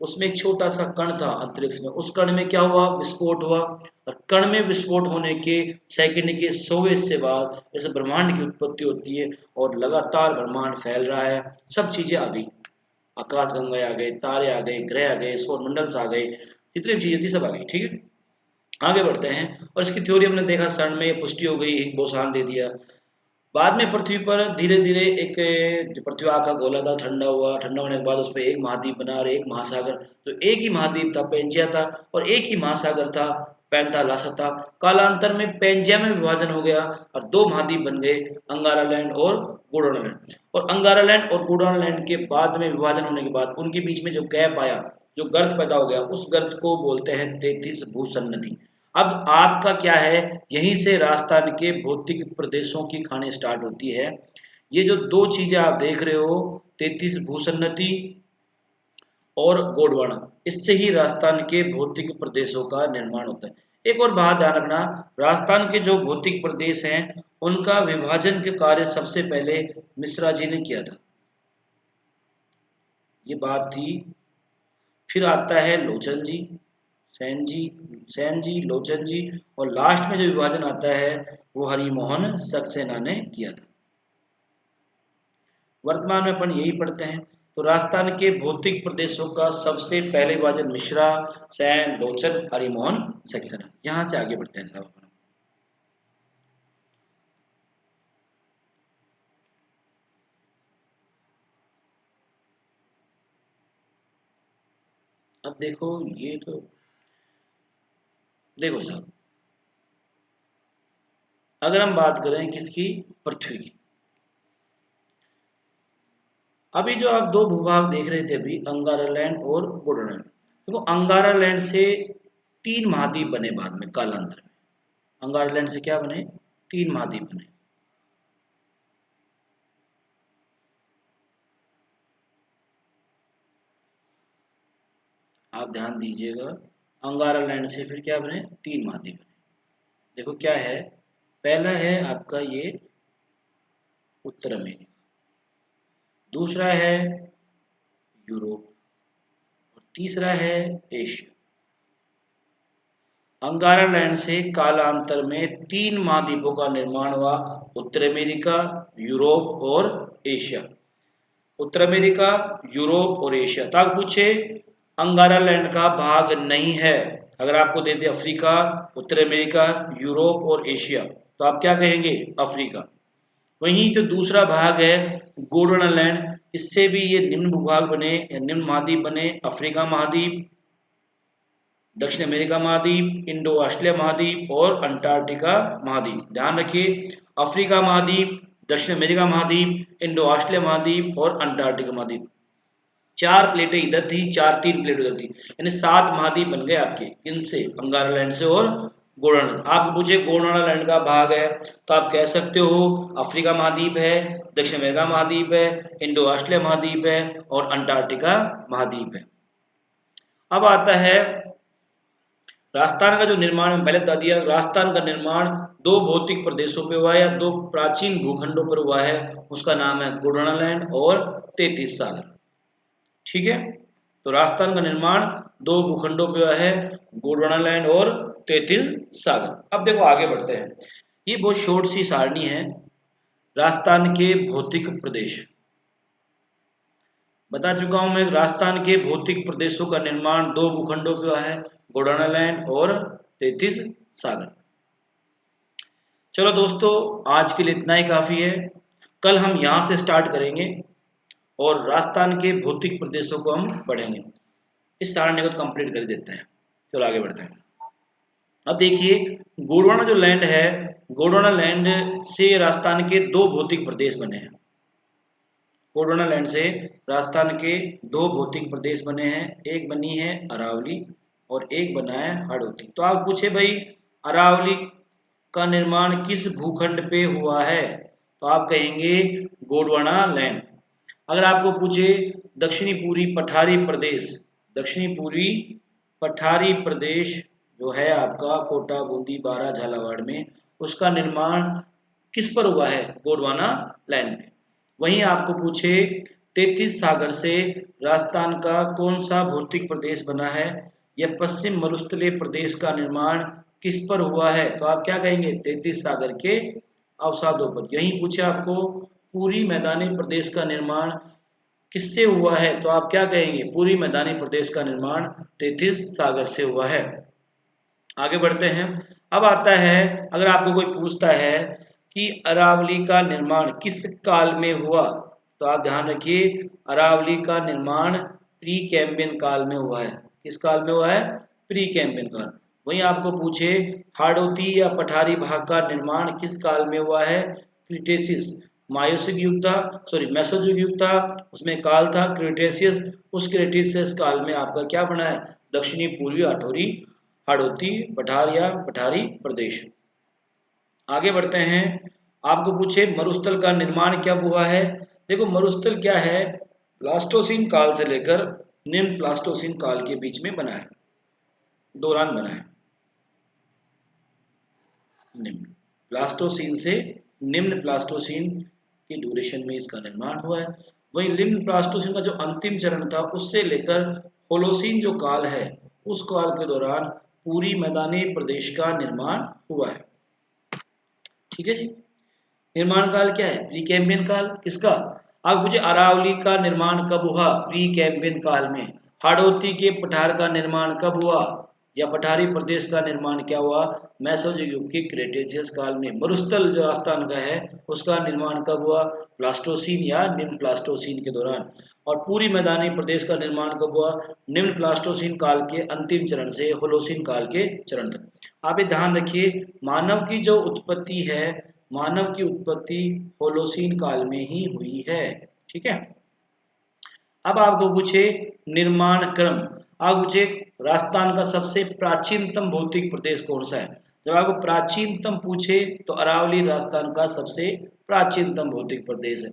उसमें एक छोटा सा कण था अंतरिक्ष में। उस कण में क्या हुआ? विस्फोट हुआ। और कण में विस्फोट होने के सेकंड के 100वें हिस्से बाद जैसे ब्रह्मांड की उत्पत्ति होती है और लगातार ब्रह्मांड फैल रहा है, सब चीजें आ गई, आकाश गंगा आ गए, तारे आ गए, ग्रह आ गए, सौर मंडल आ गए, जितनी चीजें थी सब आ गई। ठीक है, आगे बढ़ते हैं। और इसकी थ्योरी हमने देखा क्षण में पुष्टि हो गई, हिग्ग बोसान दे दिया। बाद में पृथ्वी पर धीरे धीरे एक जो पृथ्वी का गोला था, ठंडा हुआ, ठंडा होने के बाद उस पर एक महाद्वीप बना और एक महासागर। तो एक ही महाद्वीप था पेंजिया था, और एक ही महासागर था पैंथालासा था। कालांतर में पेंजिया में विभाजन हो गया और दो महाद्वीप बन गए, अंगारा लैंड और गोंडवाना लैंड। और अंगारा लैंड और गोंडवाना लैंड के बाद में विभाजन होने के बाद उनके बीच में जो गैप आया, जो गर्त पैदा हो गया, उस गर्त को बोलते हैं 33 भूसन्नति। अब आपका क्या है, यहीं से राजस्थान के भौतिक प्रदेशों की खानी स्टार्ट होती है। ये जो दो चीजें आप देख रहे हो, 33 भूसन्नति और गोंडवाना, इससे ही राजस्थान के भौतिक प्रदेशों का निर्माण होता है। एक और बात ध्यान रखना, राजस्थान के जो भौतिक प्रदेश हैं उनका विभाजन के कार्य सबसे पहले मिश्रा जी ने किया था, ये बात थी। फिर आता है लोचन जी, सेन जी, लोचन जी, और लास्ट में जो विभाजन आता है वो हरिमोहन सक्सेना ने किया था। वर्तमान में अपन यही पढ़ते हैं। तो राजस्थान के भौतिक प्रदेशों का सबसे पहले विभाजन मिश्रा, सेन, लोचन, हरिमोहन सक्सेना। यहां से आगे बढ़ते हैं साहब अपन। अब देखो, ये तो देखो साहब, अगर हम बात करें किसकी, पृथ्वी की, अभी जो आप दो भूभाग देख रहे थे अभी, अंगारा लैंड और गोंडवाना लैंड, देखो अंगारा लैंड से तीन महाद्वीप बने बाद में कालांतर में। अंगारा लैंड से क्या बने? तीन महाद्वीप बने। आप ध्यान दीजिएगा, अंगारा लैंड से फिर क्या बने? तीन महाद्वीप बने। देखो क्या है, पहला है आपका ये उत्तर अमेरिका, दूसरा है यूरोप, और तीसरा है एशिया। अंगारा लैंड से कालांतर में तीन महाद्वीपों का निर्माण हुआ, उत्तर अमेरिका, यूरोप और एशिया। उत्तर अमेरिका, यूरोप और एशिया। तक पूछे अंगारा लैंड का भाग नहीं है, अगर आपको दे दे अफ्रीका, उत्तर अमेरिका, यूरोप और एशिया, तो आप क्या कहेंगे? अफ्रीका। वहीं जो दूसरा भाग है गोंडवाना लैंड, इससे भी ये निम्न भूभाग बने या निम्न महाद्वीप बने, अफ्रीका महाद्वीप, दक्षिण अमेरिका महाद्वीप, इंडो ऑस्ट्रेलिया महाद्वीप और अंटार्कटिका महाद्वीप। ध्यान रखिए, अफ्रीका महाद्वीप, दक्षिण अमेरिका महाद्वीप, इंडो ऑस्ट्रेलिया महाद्वीप और अंटार्कटिका महाद्वीप। चार प्लेटें इधर थी, चार तीन प्लेट उधर थी, यानी सात महाद्वीप बन गए आपके इनसे, अंगारा लैंड से और गोंडवाना से। आप मुझे गोंडवाना लैंड का भाग है तो आप कह सकते हो अफ्रीका महाद्वीप है, दक्षिण अमेरिका महाद्वीप है, इंडो ऑस्ट्रेलिया महाद्वीप है और अंटार्कटिका महाद्वीप है। अब आता है राजस्थान का जो निर्माण, में पहले बता दिया, राजस्थान का निर्माण दो भौतिक प्रदेशों पे हुआ है या दो प्राचीन भूखंडों पर हुआ है, उसका नाम है गोंडवाना लैंड और 33 सागर। ठीक है, तो राजस्थान का निर्माण दो भूखंडों पे हुआ है, गोंडवाना लैंड और 33 सागर। अब देखो आगे बढ़ते हैं, ये बहुत शॉर्ट सी सारणी है। राजस्थान के भौतिक प्रदेश बता चुका हूं मैं, राजस्थान के भौतिक प्रदेशों का निर्माण दो भूखंडों पे हुआ है, गोंडवाना लैंड और 33 सागर। चलो दोस्तों, आज के लिए इतना ही काफी है। कल हम यहां से स्टार्ट करेंगे और राजस्थान के भौतिक प्रदेशों को हम पढ़ेंगे। इस सारणी को तो कंप्लीट कर देते हैं। चलो आगे बढ़ते हैं। अब देखिए, गोंडवाना जो लैंड है, गोंडवाना लैंड से राजस्थान के दो भौतिक प्रदेश बने हैं। गोंडवाना लैंड से राजस्थान के दो भौतिक प्रदेश बने हैं, एक बनी है अरावली और एक बना है हाड़ौती। तो आप पूछे भाई अरावली का निर्माण किस भूखंड पे हुआ है, तो आप कहेंगे गोंडवाना लैंड। अगर आपको पूछे दक्षिणी पूर्वी पठारी प्रदेश जो है आपका कोटा, बूंदी, बारा, झालावाड़ में, उसका निर्माण किस पर हुआ है? गोंडवाना लैंड में। वहीं आपको पूछे 33 सागर से राजस्थान का कौन सा भौतिक प्रदेश बना है, यह पश्चिम मरुस्थलीय प्रदेश का निर्माण किस पर हुआ है? तो आप क्या कहेंगे? 33 सागर के अवसादों पर। यहीं पूछे आपको पूरी मैदानी प्रदेश का निर्माण किससे हुआ है, तो आप क्या कहेंगे? पूरी मैदानी प्रदेश का निर्माण 33 सागर से हुआ है। आगे बढ़ते हैं। अब आता है, अगर आपको कोई पूछता है कि अरावली का निर्माण किस काल में हुआ, तो आप ध्यान रखिए अरावली का निर्माण प्री कैम्बियन काल में हुआ है। किस काल में हुआ है? प्री कैम्बियन काल। वहीं आपको पूछे हाड़ौती या पठारी भाग का निर्माण किस काल में हुआ है? क्रिटेशियस, मायोसिक युग था, मेसोजोइक युग था, उसमें काल था क्रिटेशियस। उस क्रिटेशियस काल में आपका क्या बना है? दक्षिणी पूर्वी अठोरी हाड़ौती पठार या पठारी प्रदेश। आगे बढ़ते हैं। आपको पूछे मरुस्थल का निर्माण कब हुआ है? देखो मरुस्थल क्या है? प्लास्टोसीन काल से लेकर निम्न प्लास्टोसीन काल के बीच में बना है, दौरान बना है। निम्न प्लास्टोसीन से निम्न प्लास्टोसीन की ड्यूरेशन में इसका निर्माण हुआ है। वहीं निम्न प्लास्टोसीन का जो अंतिम चरण था उससे लेकर होलोसीन जो काल है, उस काल के दौरान पूरी मैदानी प्रदेश का निर्माण हुआ है। ठीक है जी। निर्माण काल क्या है? प्री कैम्बियन काल। किसका? अब मुझे अरावली का निर्माण कब हुआ? प्री कैम्बियन काल में। हाड़ौती के पठार का निर्माण कब हुआ, या पठारी प्रदेश का निर्माण क्या हुआ? मेसोजोइक युग के क्रेटेशियस काल में। मरुस्थल जो राजस्थान का है उसका निर्माण कब हुआ? प्लास्टोसीन या निम्न प्लास्टोसीन के दौरान। और पूरी मैदानी प्रदेश का निर्माण कब हुआ? निम्न प्लास्टोसीन काल के अंतिम चरण से होलोसीन काल के चरण तक। आप ये ध्यान रखिए मानव की जो उत्पत्ति है, मानव की उत्पत्ति होलोसीन काल में ही हुई है। ठीक है। अब आपको पूछे निर्माण क्रम। आप पूछे राजस्थान का सबसे प्राचीनतम भौतिक प्रदेश कौन सा है? जब आपको प्राचीनतम पूछे तो अरावली राजस्थान का सबसे प्राचीनतम भौतिक प्रदेश है।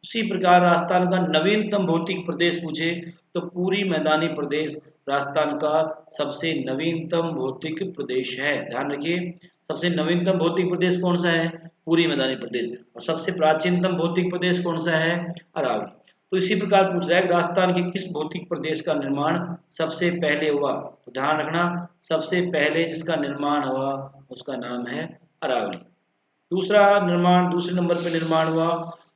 उसी प्रकार राजस्थान का नवीनतम भौतिक प्रदेश पूछे तो पूरी मैदानी प्रदेश राजस्थान का सबसे नवीनतम भौतिक प्रदेश है। ध्यान रखिए सबसे नवीनतम भौतिक प्रदेश कौन सा है? पूरी मैदानी प्रदेश। और सबसे प्राचीनतम भौतिक प्रदेश कौन सा है? अरावली। तो इसी प्रकार पूछ रहा है राजस्थान के किस भौतिक प्रदेश का निर्माण सबसे पहले हुआ? तो ध्यान रखना सबसे पहले जिसका निर्माण हुआ उसका नाम है अरावली। दूसरे नंबर पर निर्माण हुआ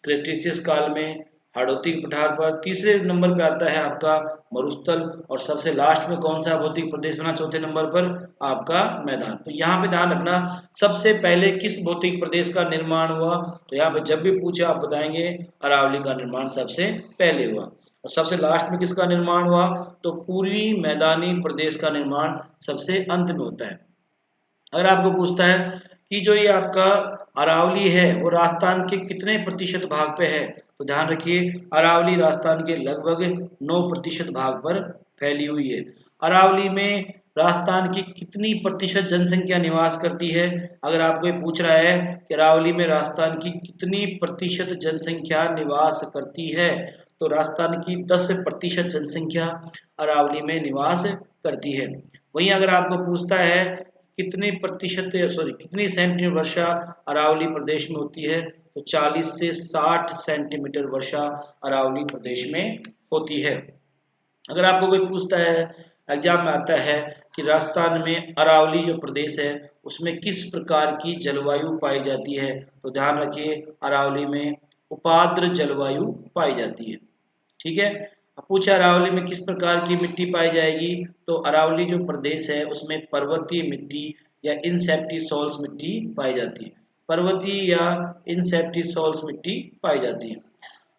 क्रेटेशियस काल में हाड़ौती के पठार पर। तीसरे नंबर पे आता है आपका मरुस्थल। और सबसे लास्ट में कौन सा भौतिक प्रदेश बना चौथे नंबर पर? आपका मैदान। तो यहाँ पे ध्यान रखना सबसे पहले किस भौतिक प्रदेश का निर्माण हुआ, तो यहाँ पे जब भी पूछे आप बताएंगे अरावली का निर्माण सबसे पहले हुआ। और सबसे लास्ट में किसका निर्माण हुआ? तो पूर्वी मैदानी प्रदेश का निर्माण सबसे अंत में होता है। अगर आपको पूछता है कि जो ये आपका अरावली है वो राजस्थान के कितने प्रतिशत भाग पे है, तो ध्यान रखिए अरावली राजस्थान के लगभग 9% भाग पर फैली हुई है। अरावली में राजस्थान की कितनी प्रतिशत जनसंख्या निवास करती है? अगर आपको ये पूछ रहा है कि अरावली में राजस्थान की कितनी प्रतिशत जनसंख्या निवास करती है, तो राजस्थान की 10% जनसंख्या अरावली में निवास करती है। वहीं अगर आपको पूछता है कितनी सेंटीमीटर वर्षा अरावली प्रदेश में होती है, तो 40 से 60 सेंटीमीटर वर्षा अरावली प्रदेश में होती है। अगर आपको कोई पूछता है एग्जाम में आता है कि राजस्थान में अरावली जो प्रदेश है उसमें किस प्रकार की जलवायु पाई जाती है, तो ध्यान रखिए अरावली में उपाद्र जलवायु पाई जाती है। ठीक है। अब पूछा अरावली में किस प्रकार की मिट्टी पाई जाएगी, तो अरावली जो प्रदेश है उसमें पर्वतीय मिट्टी या इनसेप्टिसोल्स मिट्टी पाई जाती है। पर्वतीय या इनसेप्टिसोल्स मिट्टी पाई जाती है।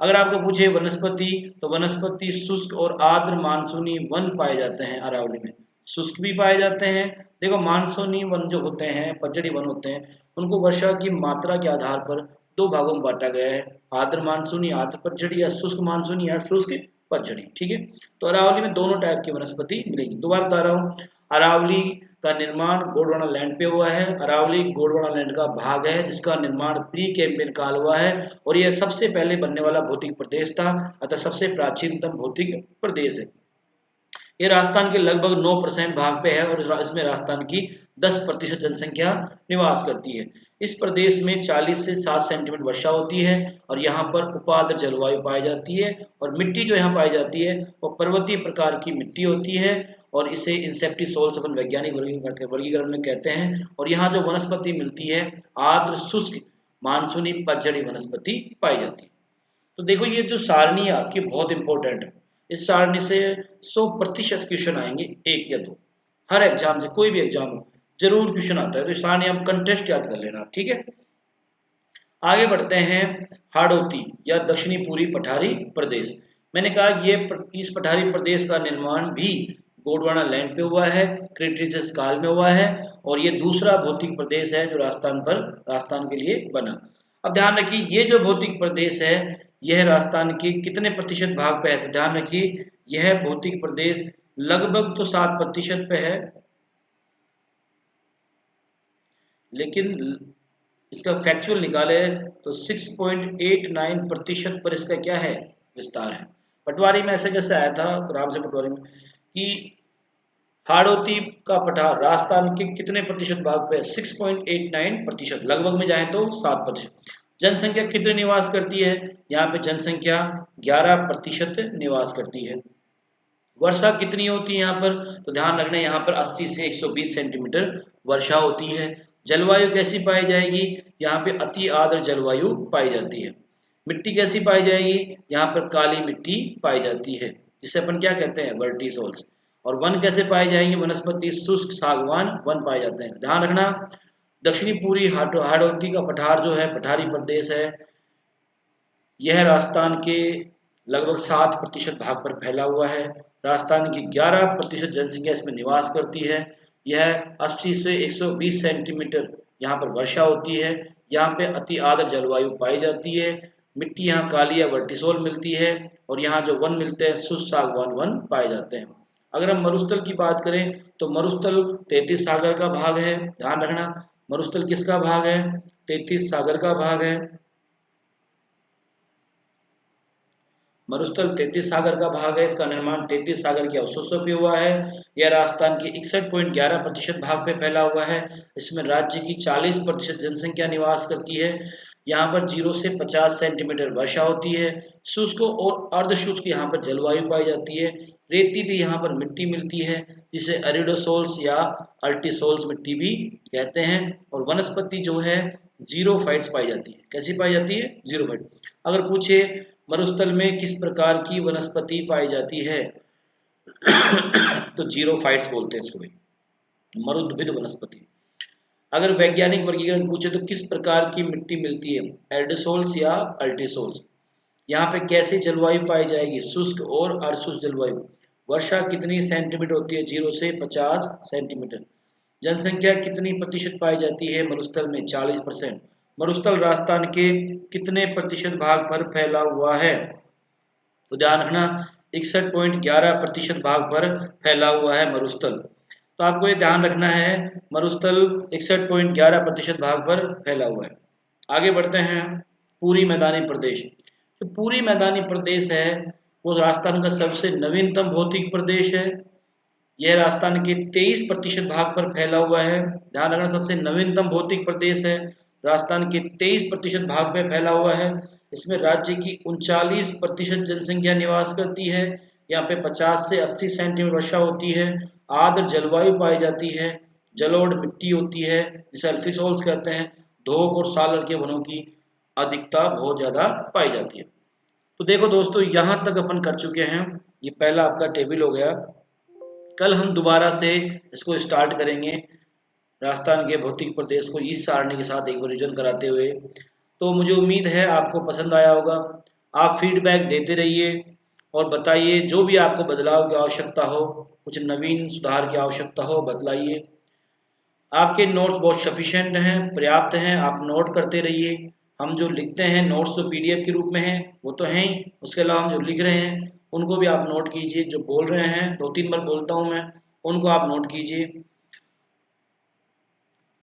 अगर आपको पूछे वनस्पति, तो वनस्पति शुष्क और आर्द्र मानसूनी वन पाए जाते हैं अरावली में। शुष्क भी पाए जाते हैं। देखो मानसूनी वन जो होते हैं, पतझड़ी वन होते हैं, उनको वर्षा की मात्रा के आधार पर दो भागों में बांटा गया है, आर्द्र मानसूनी आर्द्र पतझड़ी या शुष्क मानसूनी या शुष्क पतझड़ी। ठीक है। तो अरावली में दोनों टाइप की वनस्पति मिलेगी। दोबारा बता रहा हूँ अरावली का निर्माण गोंडवाना लैंड पे हुआ है। अरावली गोंडवाना लैंड का भाग है जिसका निर्माण प्री कैम्ब्रियन काल हुआ है और यह सबसे पहले बनने वाला भौतिक प्रदेश था, अतः सबसे प्राचीनतम भौतिक प्रदेश है। ये राजस्थान के लगभग 9% भाग पे है और इसमें राजस्थान की 10% जनसंख्या निवास करती है। इस प्रदेश में 40 से 7 सेंटीमीटर वर्षा होती है और यहाँ पर उपाद्र जलवायु पाई जाती है और मिट्टी जो यहाँ पाई जाती है वो पर्वतीय प्रकार की मिट्टी होती है और इसे इंसेप्टिसोल्स अपन वैज्ञानिक वर्गीकरण में कहते हैं। और यहाँ जो वनस्पति मिलती है आर्द्र शुष्क मानसूनी पतझड़ी वनस्पति पाई जाती है। तो देखो ये जो सारणी है आपकी बहुत इंपॉर्टेंट है। इस सारणी से 100% क्वेश्चन आएंगे, एक या दो। हर एग्जाम से कोई भी एग्जाम हो जरूर क्वेश्चन आता है, तो सारणी आप कंटेस्ट याद कर लेना, ठीक है। आगे बढ़ते हैं। हाड़ौती या दक्षिणी पूर्वी पठारी प्रदेश। मैंने कहा ये इस पठारी प्रदेश का निर्माण भी गोंडवाना लैंड पे हुआ है, क्रेटेशियस काल में हुआ है और ये दूसरा भौतिक प्रदेश है जो राजस्थान के लिए बना। अब ध्यान रखिए ये जो भौतिक प्रदेश है यह राजस्थान के कितने प्रतिशत भाग पे है, तो ध्यान रखिए यह भौतिक प्रदेश लगभग तो 7% पे है, लेकिन इसका फैक्चुअल निकाले तो 6.89% पर इसका क्या है, विस्तार है। पटवारी में ऐसे कैसे आया था, तो राम से पटवारी में कि हाड़ौती का पठार राजस्थान के कितने प्रतिशत भाग पे है, 6.89%, लगभग में जाए तो 7%। जनसंख्या कितने निवास करती है, यहाँ पे जनसंख्या 11% निवास करती है। वर्षा कितनी होती है यहाँ पर, तो ध्यान रखना यहाँ पर 80 से 120 सेंटीमीटर वर्षा होती है। जलवायु कैसी पाई जाएगी, यहाँ पे अति आर्द्र जलवायु पाई जाती है। मिट्टी कैसी पाई जाएगी, यहाँ पर काली मिट्टी पाई जाती है जिसे अपन क्या कहते हैं, वर्टिसोल्स। और वन कैसे पाए जाएंगे, वनस्पति शुष्क सागवान वन पाए जाते हैं। ध्यान रखना दक्षिणी पूर्वी हाड़ौती का पठार जो है पठारी प्रदेश है, यह राजस्थान के लगभग 7% भाग पर फैला हुआ है। राजस्थान की 11% जनसंख्या इसमें निवास करती है। यह 80 से 120 सेंटीमीटर यहाँ पर वर्षा होती है। यहाँ पे अति आर्द्र जलवायु पाई जाती है। मिट्टी यहाँ काली या वर्टिसोल मिलती है और यहाँ जो वन मिलते हैं शुष्क सागवान वन पाए जाते हैं। अगर हम मरुस्थल की बात करें तो मरुस्थल 33 सागर का भाग है। ध्यान रखना मरुस्थल किसका भाग है, 33 सागर का भाग है। मरुस्थल 33 सागर का भाग है, इसका निर्माण 33 सागर के अवशोषों पे हुआ है। यह राजस्थान के 61.11% भाग पे फैला हुआ है। इसमें राज्य की 40% जनसंख्या निवास करती है। यहाँ पर 0 से 50 सेंटीमीटर वर्षा होती है। शुष्क और अर्धशुष्क यहाँ पर जलवायु पाई जाती है। रेतीली यहाँ पर मिट्टी मिलती है जिसे एरिडोसोल्स या अल्टीसोल्स मिट्टी भी कहते हैं। और वनस्पति जो है जीरो फाइट्स पाई जाती है। कैसी पाई जाती है, जीरो फाइट। अगर पूछे मरुस्थल में किस प्रकार की वनस्पति पाई जाती है तो जीरो फाइट्स बोलते हैं इसको भाई, मरुद्भिद वनस्पति। अगर वैज्ञानिक वर्गीकरण पूछे तो किस प्रकार की मिट्टी मिलती है, एरिडोसोल्स या अल्टीसोल्स। यहाँ पे कैसी जलवायु पाई जाएगी, शुष्क और अर्धशुष्क जलवायु। वर्षा कितनी सेंटीमीटर होती है, 0 से 50 सेंटीमीटर। जनसंख्या कितनी प्रतिशत पाई जाती है मरुस्थल में, 40%। मरुस्थल राजस्थान के कितने प्रतिशत भाग पर फैला हुआ है, तो ध्यान रखना 61.11% भाग पर फैला हुआ है मरुस्थल। तो आपको ये ध्यान रखना है मरुस्थल 61.11% भाग पर फैला हुआ है। आगे बढ़ते हैं। पूरी मैदानी प्रदेश, तो पूरी मैदानी प्रदेश है वो राजस्थान का सबसे नवीनतम भौतिक प्रदेश है। यह राजस्थान के 23% भाग पर फैला हुआ है। ध्यान रखना सबसे नवीनतम भौतिक प्रदेश है, राजस्थान के 23% भाग में फैला हुआ है। इसमें राज्य की 39% जनसंख्या निवास करती है। यहाँ पे 50 से 80 सेंटीमीटर वर्षा होती है। आर्द्र जलवायु पाई जाती है। जलोढ़ मिट्टी होती है जिसे अल्फीसोल्स कहते हैं। धोक और सालर के वनों की अधिकता बहुत ज्यादा पाई जाती है। तो देखो दोस्तों यहाँ तक अपन कर चुके हैं, ये पहला आपका टेबल हो गया। कल हम दोबारा से इसको स्टार्ट करेंगे, राजस्थान के भौतिक प्रदेश को इस सारणी के साथ एक बार रिविजन कराते हुए। तो मुझे उम्मीद है आपको पसंद आया होगा। आप फीडबैक देते रहिए और बताइए जो भी आपको बदलाव की आवश्यकता हो, कुछ नवीन सुधार की आवश्यकता हो बतलाइए। आपके नोट्स बहुत सफिशिएंट हैं, पर्याप्त हैं, आप नोट करते रहिए। हम जो लिखते हैं नोट्स तो पीडीएफ के रूप में हैं वो तो हैं ही, उसके अलावा हम जो लिख रहे हैं उनको भी आप नोट कीजिए। जो बोल रहे हैं 2-3 बार बोलता हूँ मैं, उनको आप नोट कीजिए।